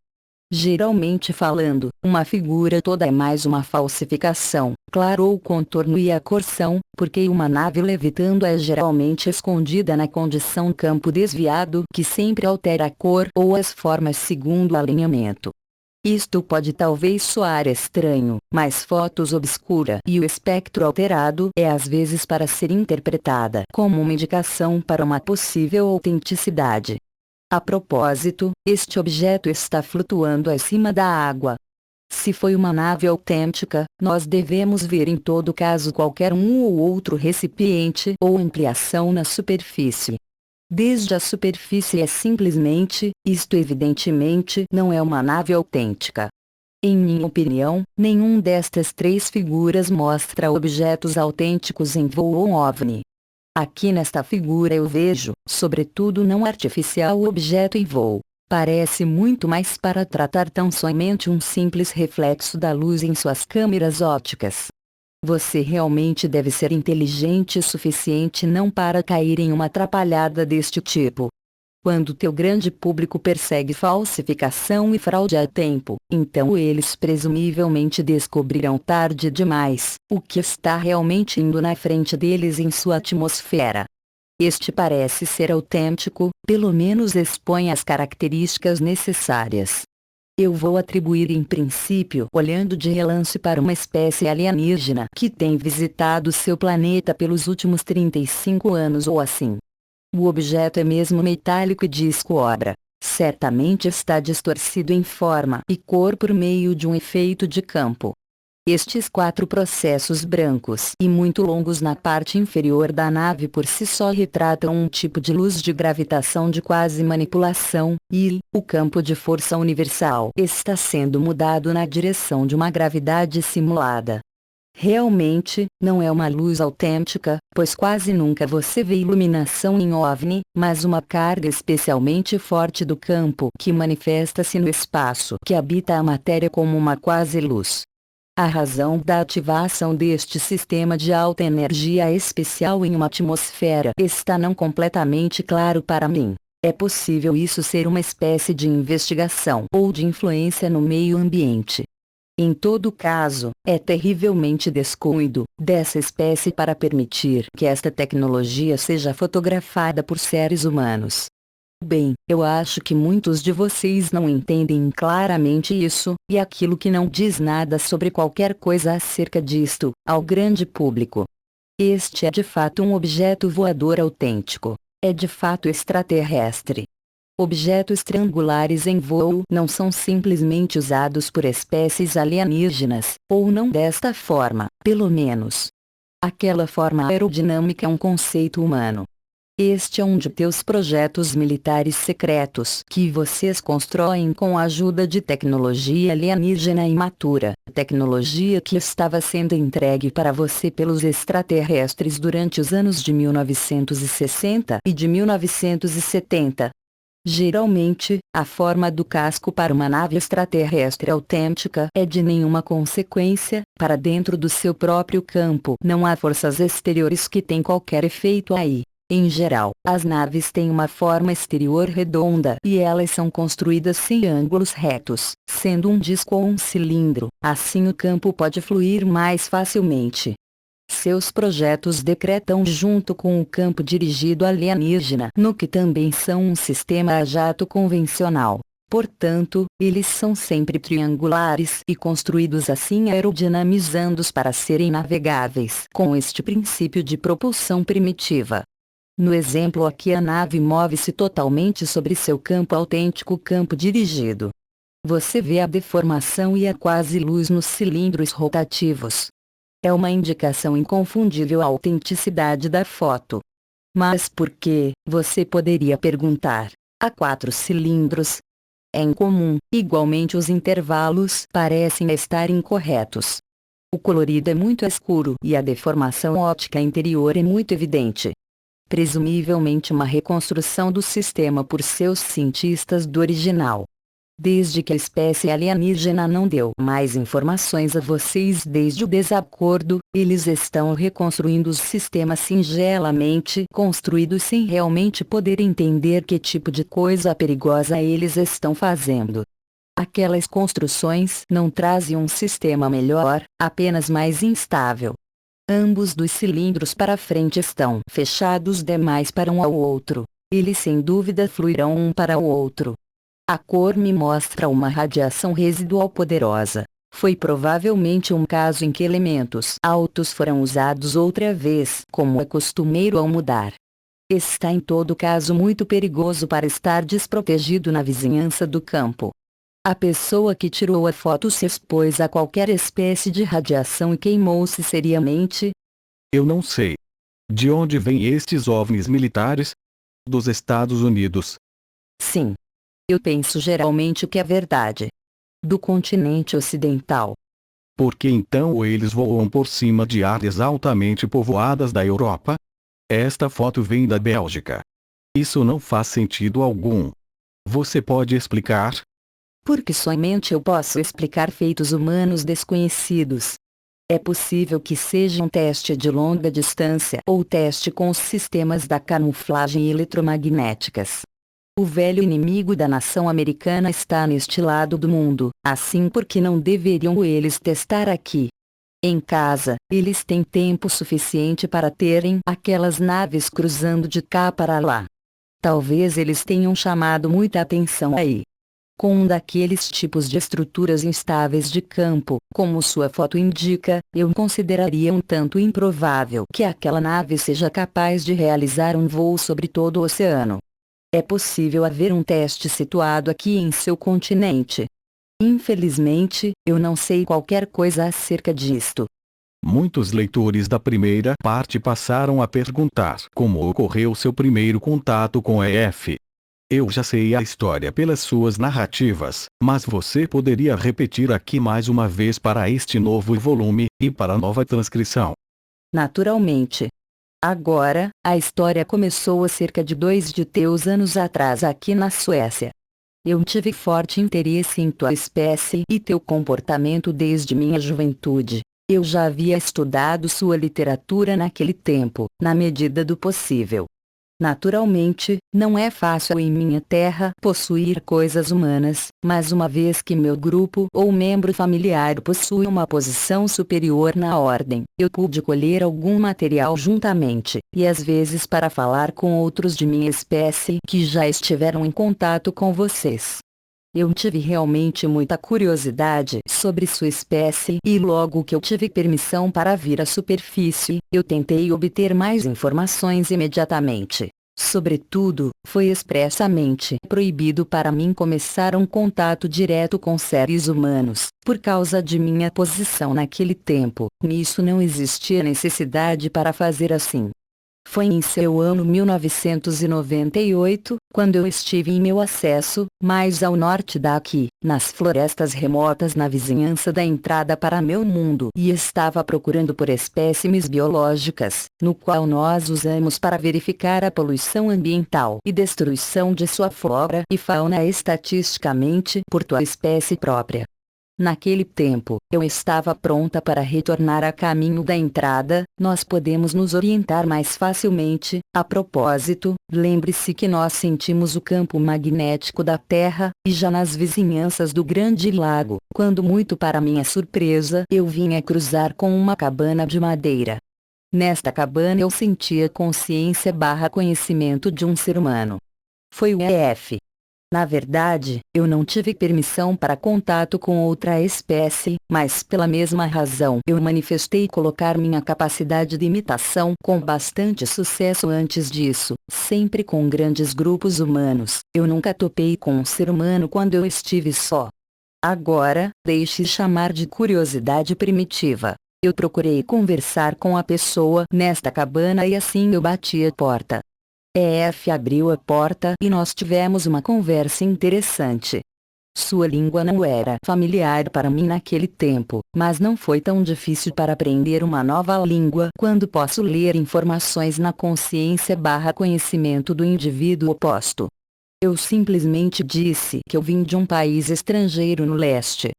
Geralmente falando, uma figura toda é mais uma falsificação, claro, o contorno e a cor são, porque uma nave levitando é geralmente escondida na condição campo desviado que sempre altera a cor ou as formas segundo o alinhamento. Isto pode talvez soar estranho, mas fotos obscura e o espectro alterado é às vezes para ser interpretada como uma indicação para uma possível autenticidade. A propósito, este objeto está flutuando acima da água. Se foi uma nave autêntica, nós devemos ver em todo caso qualquer um ou outro recipiente ou ampliação na superfície. Desde a superfície é simplesmente, isto evidentemente não é uma nave autêntica. Em minha opinião, nenhum destas 3 figuras mostra objetos autênticos em voo ou OVNI. Aqui nesta figura eu vejo, sobretudo não artificial o objeto em voo. Parece muito mais para tratar tão somente um simples reflexo da luz em suas câmeras ópticas. Você realmente deve ser inteligente o suficiente não para cair em uma atrapalhada deste tipo. Quando teu grande público persegue falsificação e fraude a tempo, então eles presumivelmente descobrirão tarde demais o que está realmente indo na frente deles em sua atmosfera. Este parece ser autêntico, pelo menos expõe as características necessárias. Eu vou atribuir em princípio olhando de relance para uma espécie alienígena que tem visitado seu planeta pelos últimos 35 anos ou assim. O objeto é mesmo metálico e disco-obra. Certamente está distorcido em forma e cor por meio de um efeito de campo. Estes 4 processos brancos e muito longos na parte inferior da nave por si só retratam um tipo de luz de gravitação de quase manipulação, e o campo de força universal está sendo mudado na direção de uma gravidade simulada. Realmente, não é uma luz autêntica, pois quase nunca você vê iluminação em OVNI, mas uma carga especialmente forte do campo que manifesta-se no espaço que habita a matéria como uma quase-luz. A razão da ativação deste sistema de alta energia especial em uma atmosfera está não completamente claro para mim. É possível isso ser uma espécie de investigação ou de influência no meio ambiente. Em todo caso, é terrivelmente descuido dessa espécie para permitir que esta tecnologia seja fotografada por seres humanos. Bem, eu acho que muitos de vocês não entendem claramente isso, e aquilo que não diz nada sobre qualquer coisa acerca disto, ao grande público. Este é de fato um objeto voador autêntico. É de fato extraterrestre. Objetos triangulares em voo não são simplesmente usados por espécies alienígenas, ou não desta forma, pelo menos. Aquela forma aerodinâmica é um conceito humano. Este é um de teus projetos militares secretos que vocês constroem com a ajuda de tecnologia alienígena imatura, tecnologia que estava sendo entregue para você pelos extraterrestres durante os anos de 1960 e de 1970. Geralmente, a forma do casco para uma nave extraterrestre autêntica é de nenhuma consequência. Para dentro do seu próprio campo não há forças exteriores que tenham qualquer efeito aí. Em geral, as naves têm uma forma exterior redonda e elas são construídas em ângulos retos, sendo um disco ou um cilindro, assim o campo pode fluir mais facilmente. Seus projetos decretam junto com o campo dirigido alienígena, no que também são um sistema a jato convencional. Portanto, eles são sempre triangulares e construídos assim aerodinamizando-os para serem navegáveis com este princípio de propulsão primitiva. No exemplo aqui a nave move-se totalmente sobre seu campo autêntico campo dirigido. Você vê a deformação e a quase luz nos cilindros rotativos. É uma indicação inconfundível à autenticidade da foto. Mas por que, você poderia perguntar, há 4 cilindros? É incomum, igualmente os intervalos parecem estar incorretos. O colorido é muito escuro e a deformação óptica interior é muito evidente. Presumivelmente uma reconstrução do sistema por seus cientistas do original. Desde que a espécie alienígena não deu mais informações a vocês desde o desacordo, eles estão reconstruindo os sistemas singelamente construídos sem realmente poder entender que tipo de coisa perigosa eles estão fazendo. Aquelas construções não trazem um sistema melhor, apenas mais instável. Ambos dos cilindros para frente estão fechados demais para um ao outro. Eles sem dúvida fluirão um para o outro. A cor me mostra uma radiação residual poderosa. Foi provavelmente um caso em que elementos altos foram usados outra vez, como é costumeiro ao mudar. Está em todo caso muito perigoso para estar desprotegido na vizinhança do campo. A pessoa que tirou a foto se expôs a qualquer espécie de radiação e queimou-se seriamente? Eu não sei. De onde vêm estes OVNIs militares? Dos Estados Unidos. Sim. Eu penso geralmente que é verdade. Do continente ocidental. Por que então eles voam por cima de áreas altamente povoadas da Europa? Esta foto vem da Bélgica. Isso não faz sentido algum. Você pode explicar? Porque somente eu posso explicar feitos humanos desconhecidos. É possível que seja um teste de longa distância ou teste com os sistemas da camuflagem eletromagnéticas. O velho inimigo da nação americana está neste lado do mundo, assim porque não deveriam eles testar aqui? Em casa, eles têm tempo suficiente para terem aquelas naves cruzando de cá para lá. Talvez eles tenham chamado muita atenção aí. Com um daqueles tipos de estruturas instáveis de campo, como sua foto indica, eu consideraria um tanto improvável que aquela nave seja capaz de realizar um voo sobre todo o oceano. É possível haver um teste situado aqui em seu continente. Infelizmente, eu não sei qualquer coisa acerca disto. Muitos leitores da primeira parte passaram a perguntar como ocorreu seu primeiro contato com a EF. Eu já sei a história pelas suas narrativas, mas você poderia repetir aqui mais uma vez para este novo volume, e para a nova transcrição. Naturalmente. Agora, a história começou há cerca de 2 de teus anos atrás aqui na Suécia. Eu tive forte interesse em tua espécie e teu comportamento desde minha juventude. Eu já havia estudado sua literatura naquele tempo, na medida do possível. Naturalmente, não é fácil em minha terra possuir coisas humanas, mas uma vez que meu grupo ou membro familiar possui uma posição superior na ordem, eu pude colher algum material juntamente, e às vezes para falar com outros de minha espécie que já estiveram em contato com vocês. Eu tive realmente muita curiosidade sobre sua espécie e logo que eu tive permissão para vir à superfície, eu tentei obter mais informações imediatamente. Sobretudo, foi expressamente proibido para mim começar um contato direto com seres humanos, por causa de minha posição naquele tempo. Nisso não existia necessidade para fazer assim. Foi em seu ano 1998, quando eu estive em meu acesso, mais ao norte daqui, nas florestas remotas na vizinhança da entrada para meu mundo, e estava procurando por espécimes biológicas, no qual nós usamos para verificar a poluição ambiental e destruição de sua flora e fauna estatisticamente por tua espécie própria. Naquele tempo, eu estava pronta para retornar a caminho da entrada. Nós podemos nos orientar mais facilmente. A propósito, lembre-se que nós sentimos o campo magnético da Terra, e já nas vizinhanças do Grande Lago, quando muito para minha surpresa, eu vinha cruzar com uma cabana de madeira. Nesta cabana eu sentia consciência/conhecimento de um ser humano. Foi o EF. Na verdade, eu não tive permissão para contato com outra espécie, mas pela mesma razão eu manifestei colocar minha capacidade de imitação com bastante sucesso antes disso, sempre com grandes grupos humanos. Eu nunca topei com um ser humano quando eu estive só. Agora, deixe chamar de curiosidade primitiva. Eu procurei conversar com a pessoa nesta cabana e assim eu bati a porta. EF abriu a porta e nós tivemos uma conversa interessante. Sua língua não era familiar para mim naquele tempo, mas não foi tão difícil para aprender uma nova língua quando posso ler informações na consciência/conhecimento do indivíduo oposto. Eu simplesmente disse que eu vim de um país estrangeiro no leste.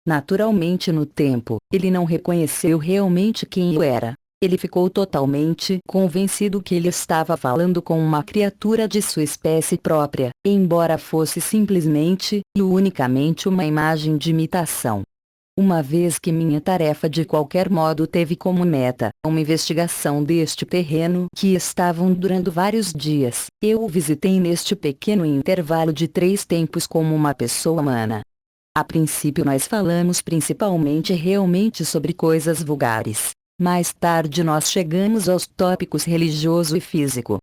Naturalmente no tempo, ele não reconheceu realmente quem eu era. Ele ficou totalmente convencido que ele estava falando com uma criatura de sua espécie própria, embora fosse simplesmente e unicamente uma imagem de imitação. Uma vez que minha tarefa de qualquer modo teve como meta uma investigação deste terreno que estavam durando vários dias, eu o visitei neste pequeno intervalo de 3 tempos como uma pessoa humana. A princípio nós falamos principalmente realmente sobre coisas vulgares. Mais tarde nós chegamos aos tópicos religioso e físico.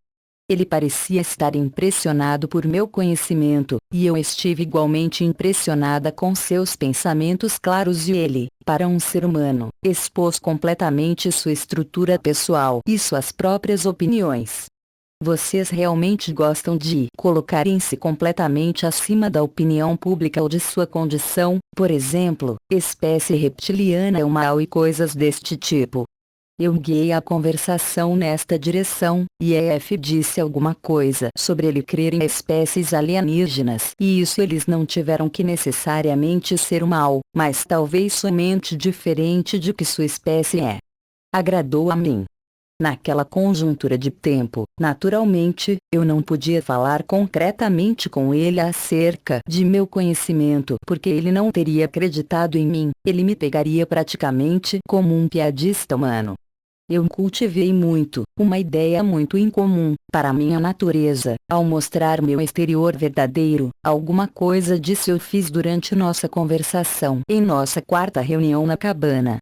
Ele parecia estar impressionado por meu conhecimento, e eu estive igualmente impressionada com seus pensamentos claros e ele, para um ser humano, expôs completamente sua estrutura pessoal e suas próprias opiniões. Vocês realmente gostam de colocarem-se completamente acima da opinião pública ou de sua condição, por exemplo, espécie reptiliana é o mal e coisas deste tipo. Eu guiei a conversação nesta direção, e EF disse alguma coisa sobre ele crer em espécies alienígenas, e isso eles não tiveram que necessariamente ser o mal, mas talvez somente diferente de que sua espécie é. Agradou a mim. Naquela conjuntura de tempo, naturalmente, eu não podia falar concretamente com ele acerca de meu conhecimento porque ele não teria acreditado em mim, ele me pegaria praticamente como um piadista humano. Eu cultivei muito, uma ideia muito incomum, para minha natureza, ao mostrar meu exterior verdadeiro. Alguma coisa disso eu fiz durante nossa conversação em nossa 4ª reunião na cabana.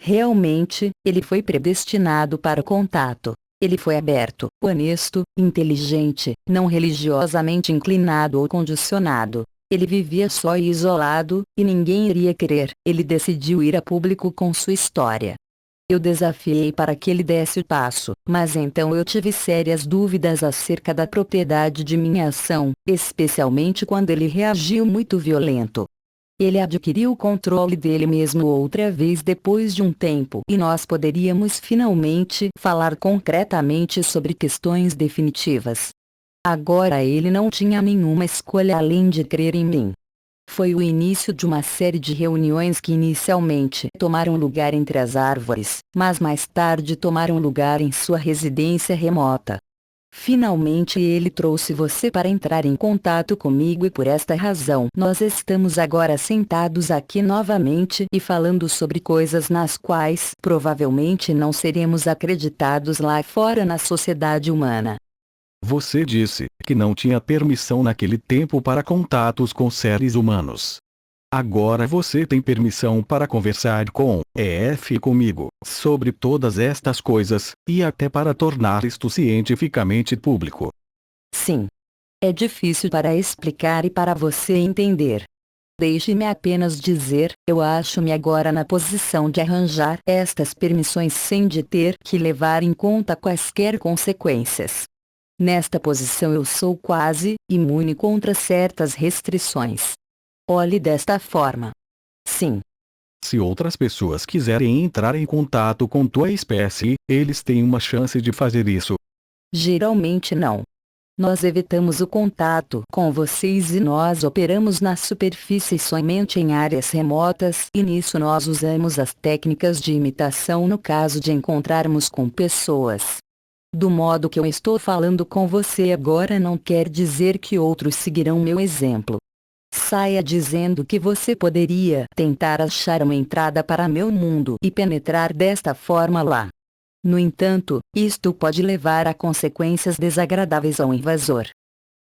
Realmente, ele foi predestinado para o contato. Ele foi aberto, honesto, inteligente, não religiosamente inclinado ou condicionado. Ele vivia só e isolado, e ninguém iria querer. Ele decidiu ir a público com sua história. Eu desafiei para que ele desse o passo, mas então eu tive sérias dúvidas acerca da propriedade de minha ação, especialmente quando ele reagiu muito violento. Ele adquiriu o controle dele mesmo outra vez depois de um tempo e nós poderíamos finalmente falar concretamente sobre questões definitivas. Agora ele não tinha nenhuma escolha além de crer em mim. Foi o início de uma série de reuniões que inicialmente tomaram lugar entre as árvores, mas mais tarde tomaram lugar em sua residência remota. Finalmente ele trouxe você para entrar em contato comigo e por esta razão nós estamos agora sentados aqui novamente e falando sobre coisas nas quais provavelmente não seremos acreditados lá fora na sociedade humana. Você disse que não tinha permissão naquele tempo para contatos com seres humanos. Agora você tem permissão para conversar com EF e comigo sobre todas estas coisas, e até para tornar isto cientificamente público. Sim. É difícil para explicar e para você entender. Deixe-me apenas dizer, eu acho-me agora na posição de arranjar estas permissões sem de ter que levar em conta quaisquer consequências. Nesta posição eu sou quase imune contra certas restrições. Olhe desta forma. Sim. Se outras pessoas quiserem entrar em contato com tua espécie, eles têm uma chance de fazer isso. Geralmente não. Nós evitamos o contato com vocês e nós operamos na superfície somente em áreas remotas e nisso nós usamos as técnicas de imitação no caso de encontrarmos com pessoas. Do modo que eu estou falando com você agora não quer dizer que outros seguirão meu exemplo. Saia dizendo que você poderia tentar achar uma entrada para meu mundo e penetrar desta forma lá. No entanto, isto pode levar a consequências desagradáveis ao invasor.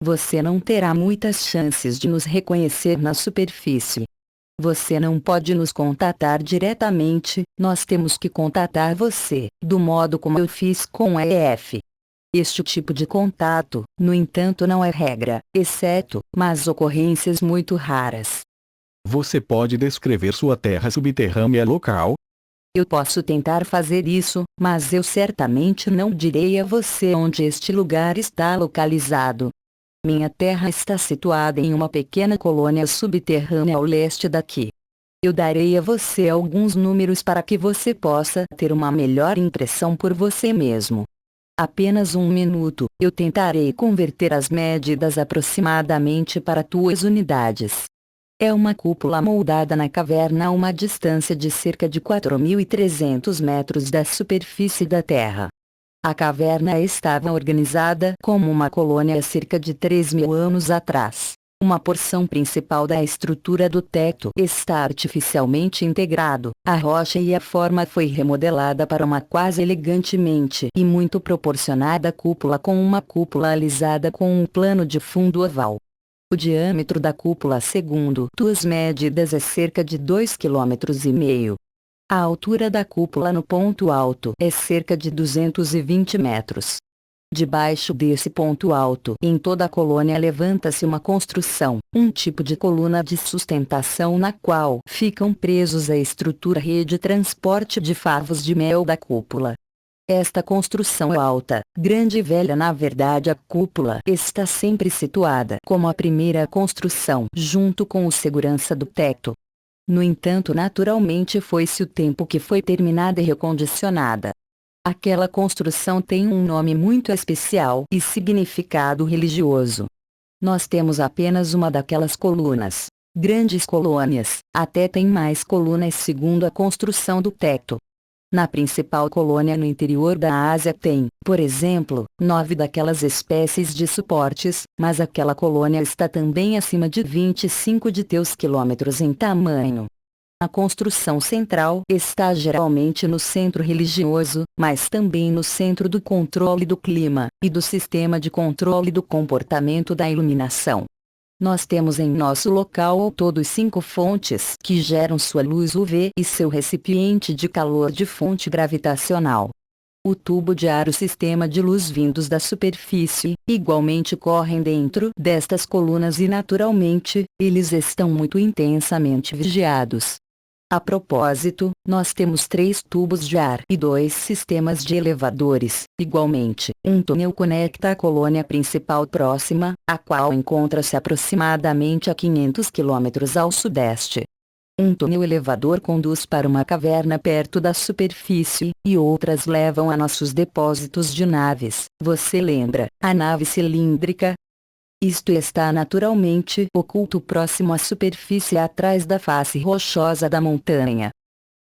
Você não terá muitas chances de nos reconhecer na superfície. Você não pode nos contatar diretamente, nós temos que contatar você, do modo como eu fiz com a EF. Este tipo de contato, no entanto, não é regra, exceto, mas ocorrências muito raras. Você pode descrever sua terra subterrânea local? Eu posso tentar fazer isso, mas eu certamente não direi a você onde este lugar está localizado. Minha terra está situada em uma pequena colônia subterrânea ao leste daqui. Eu darei a você alguns números para que você possa ter uma melhor impressão por você mesmo. Apenas um minuto, eu tentarei converter as medidas aproximadamente para tuas unidades. É uma cúpula moldada na caverna a uma distância de cerca de 4.300 metros da superfície da Terra. A caverna estava organizada como uma colônia há cerca de 3.000 anos atrás. Uma porção principal da estrutura do teto está artificialmente integrado. A rocha e a forma foi remodelada para uma quase elegantemente e muito proporcionada cúpula com uma cúpula alisada com um plano de fundo oval. O diâmetro da cúpula segundo tuas medidas é cerca de 2,5 km. A altura da cúpula no ponto alto é cerca de 220 metros. Debaixo desse ponto alto, em toda a colônia levanta-se uma construção, um tipo de coluna de sustentação na qual ficam presos a estrutura rede transporte de favos de mel da cúpula. Esta construção é alta, grande e velha. Na verdade, a cúpula está sempre situada como a primeira construção, junto com o segurança do teto. No entanto, naturalmente foi-se o tempo que foi terminada e recondicionada. Aquela construção tem um nome muito especial e significado religioso. Nós temos apenas uma daquelas colunas. Grandes colônias, até tem mais colunas segundo a construção do teto. Na principal colônia no interior da Ásia tem, por exemplo, 9 daquelas espécies de suportes, mas aquela colônia está também acima de 25 de teus quilômetros em tamanho. A construção central está geralmente no centro religioso, mas também no centro do controle do clima, e do sistema de controle do comportamento da iluminação. Nós temos em nosso local ao todo 5 fontes que geram sua luz UV e seu recipiente de calor de fonte gravitacional. O tubo de ar e o sistema de luz vindos da superfície, igualmente correm dentro destas colunas e naturalmente, eles estão muito intensamente vigiados. A propósito, nós temos 3 tubos de ar e 2 sistemas de elevadores. Igualmente, um túnel conecta a colônia principal próxima, a qual encontra-se aproximadamente a 500 km ao sudeste. Um túnel elevador conduz para uma caverna perto da superfície, e outras levam a nossos depósitos de naves. Você lembra, a nave cilíndrica? Isto está naturalmente oculto próximo à superfície atrás da face rochosa da montanha.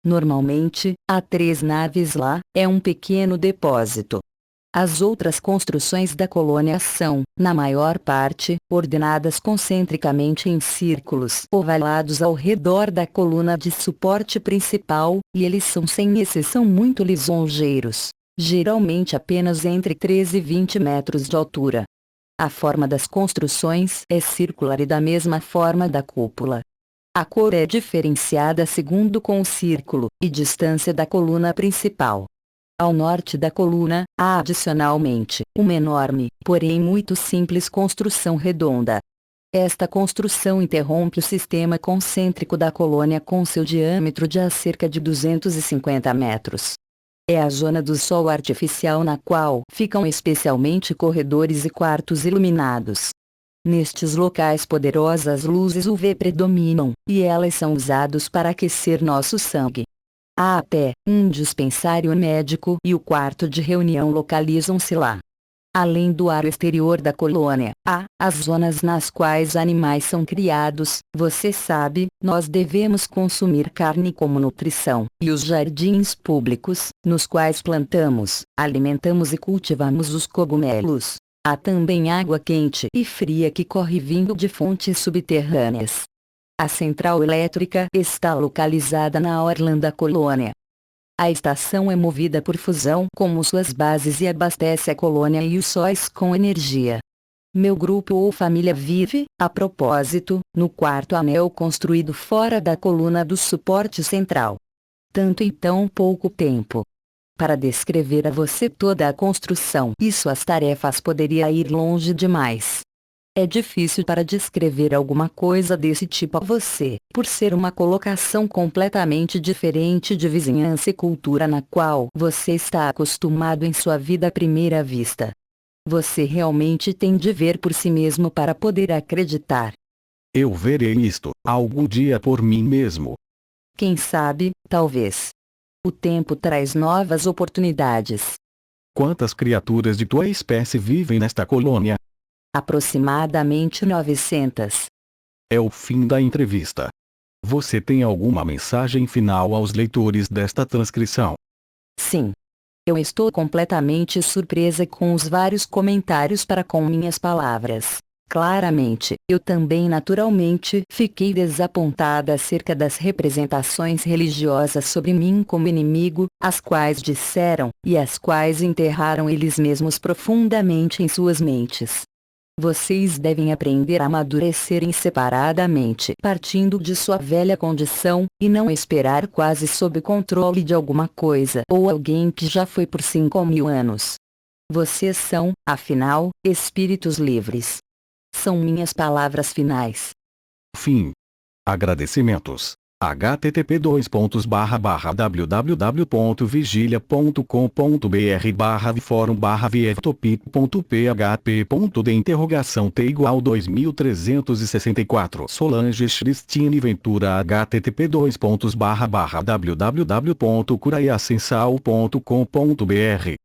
Normalmente, há 3 naves lá, é um pequeno depósito. As outras construções da colônia são, na maior parte, ordenadas concentricamente em círculos ovalados ao redor da coluna de suporte principal, e eles são sem exceção muito lisonjeiros, geralmente apenas entre 13 e 20 metros de altura. A forma das construções é circular e da mesma forma da cúpula. A cor é diferenciada segundo com o círculo e distância da coluna principal. Ao norte da coluna, há adicionalmente, uma enorme, porém muito simples construção redonda. Esta construção interrompe o sistema concêntrico da colônia com seu diâmetro de cerca de 250 metros. É a zona do Sol artificial na qual ficam especialmente corredores e quartos iluminados. Nestes locais poderosas luzes UV predominam, e elas são usadas para aquecer nosso sangue. Há até um dispensário médico e o quarto de reunião localizam-se lá. Além do ar exterior da colônia, há as zonas nas quais animais são criados. Você sabe, nós devemos consumir carne como nutrição, e os jardins públicos, nos quais plantamos, alimentamos e cultivamos os cogumelos. Há também água quente e fria que corre vindo de fontes subterrâneas. A central elétrica está localizada na orla da colônia. A estação é movida por fusão como suas bases e abastece a colônia e os sóis com energia. Meu grupo ou família vive, a propósito, no quarto anel construído fora da coluna do suporte central. Tanto em tão pouco tempo. Para descrever a você toda a construção e suas tarefas poderia ir longe demais. É difícil para descrever alguma coisa desse tipo a você, por ser uma colocação completamente diferente de vizinhança e cultura na qual você está acostumado em sua vida à primeira vista. Você realmente tem de ver por si mesmo para poder acreditar. Eu verei isto, algum dia por mim mesmo. Quem sabe, talvez. O tempo traz novas oportunidades. Quantas criaturas de tua espécie vivem nesta colônia? Aproximadamente 900. É o fim da entrevista. Você tem alguma mensagem final aos leitores desta transcrição? Sim. Eu estou completamente surpresa com os vários comentários para com minhas palavras. Claramente, eu também naturalmente fiquei desapontada acerca das representações religiosas sobre mim como inimigo, as quais disseram, e as quais enterraram eles mesmos profundamente em suas mentes. Vocês devem aprender a amadurecerem separadamente, partindo de sua velha condição, e não esperar quase sob controle de alguma coisa ou alguém que já foi por 5.000 anos. Vocês são, afinal, espíritos livres. São minhas palavras finais. Fim. Agradecimentos. http://www.vigilia.com.br/fórum/vietopic.p/t = 2364 Solange Cristine Ventura http://www.curaiascensal.com.br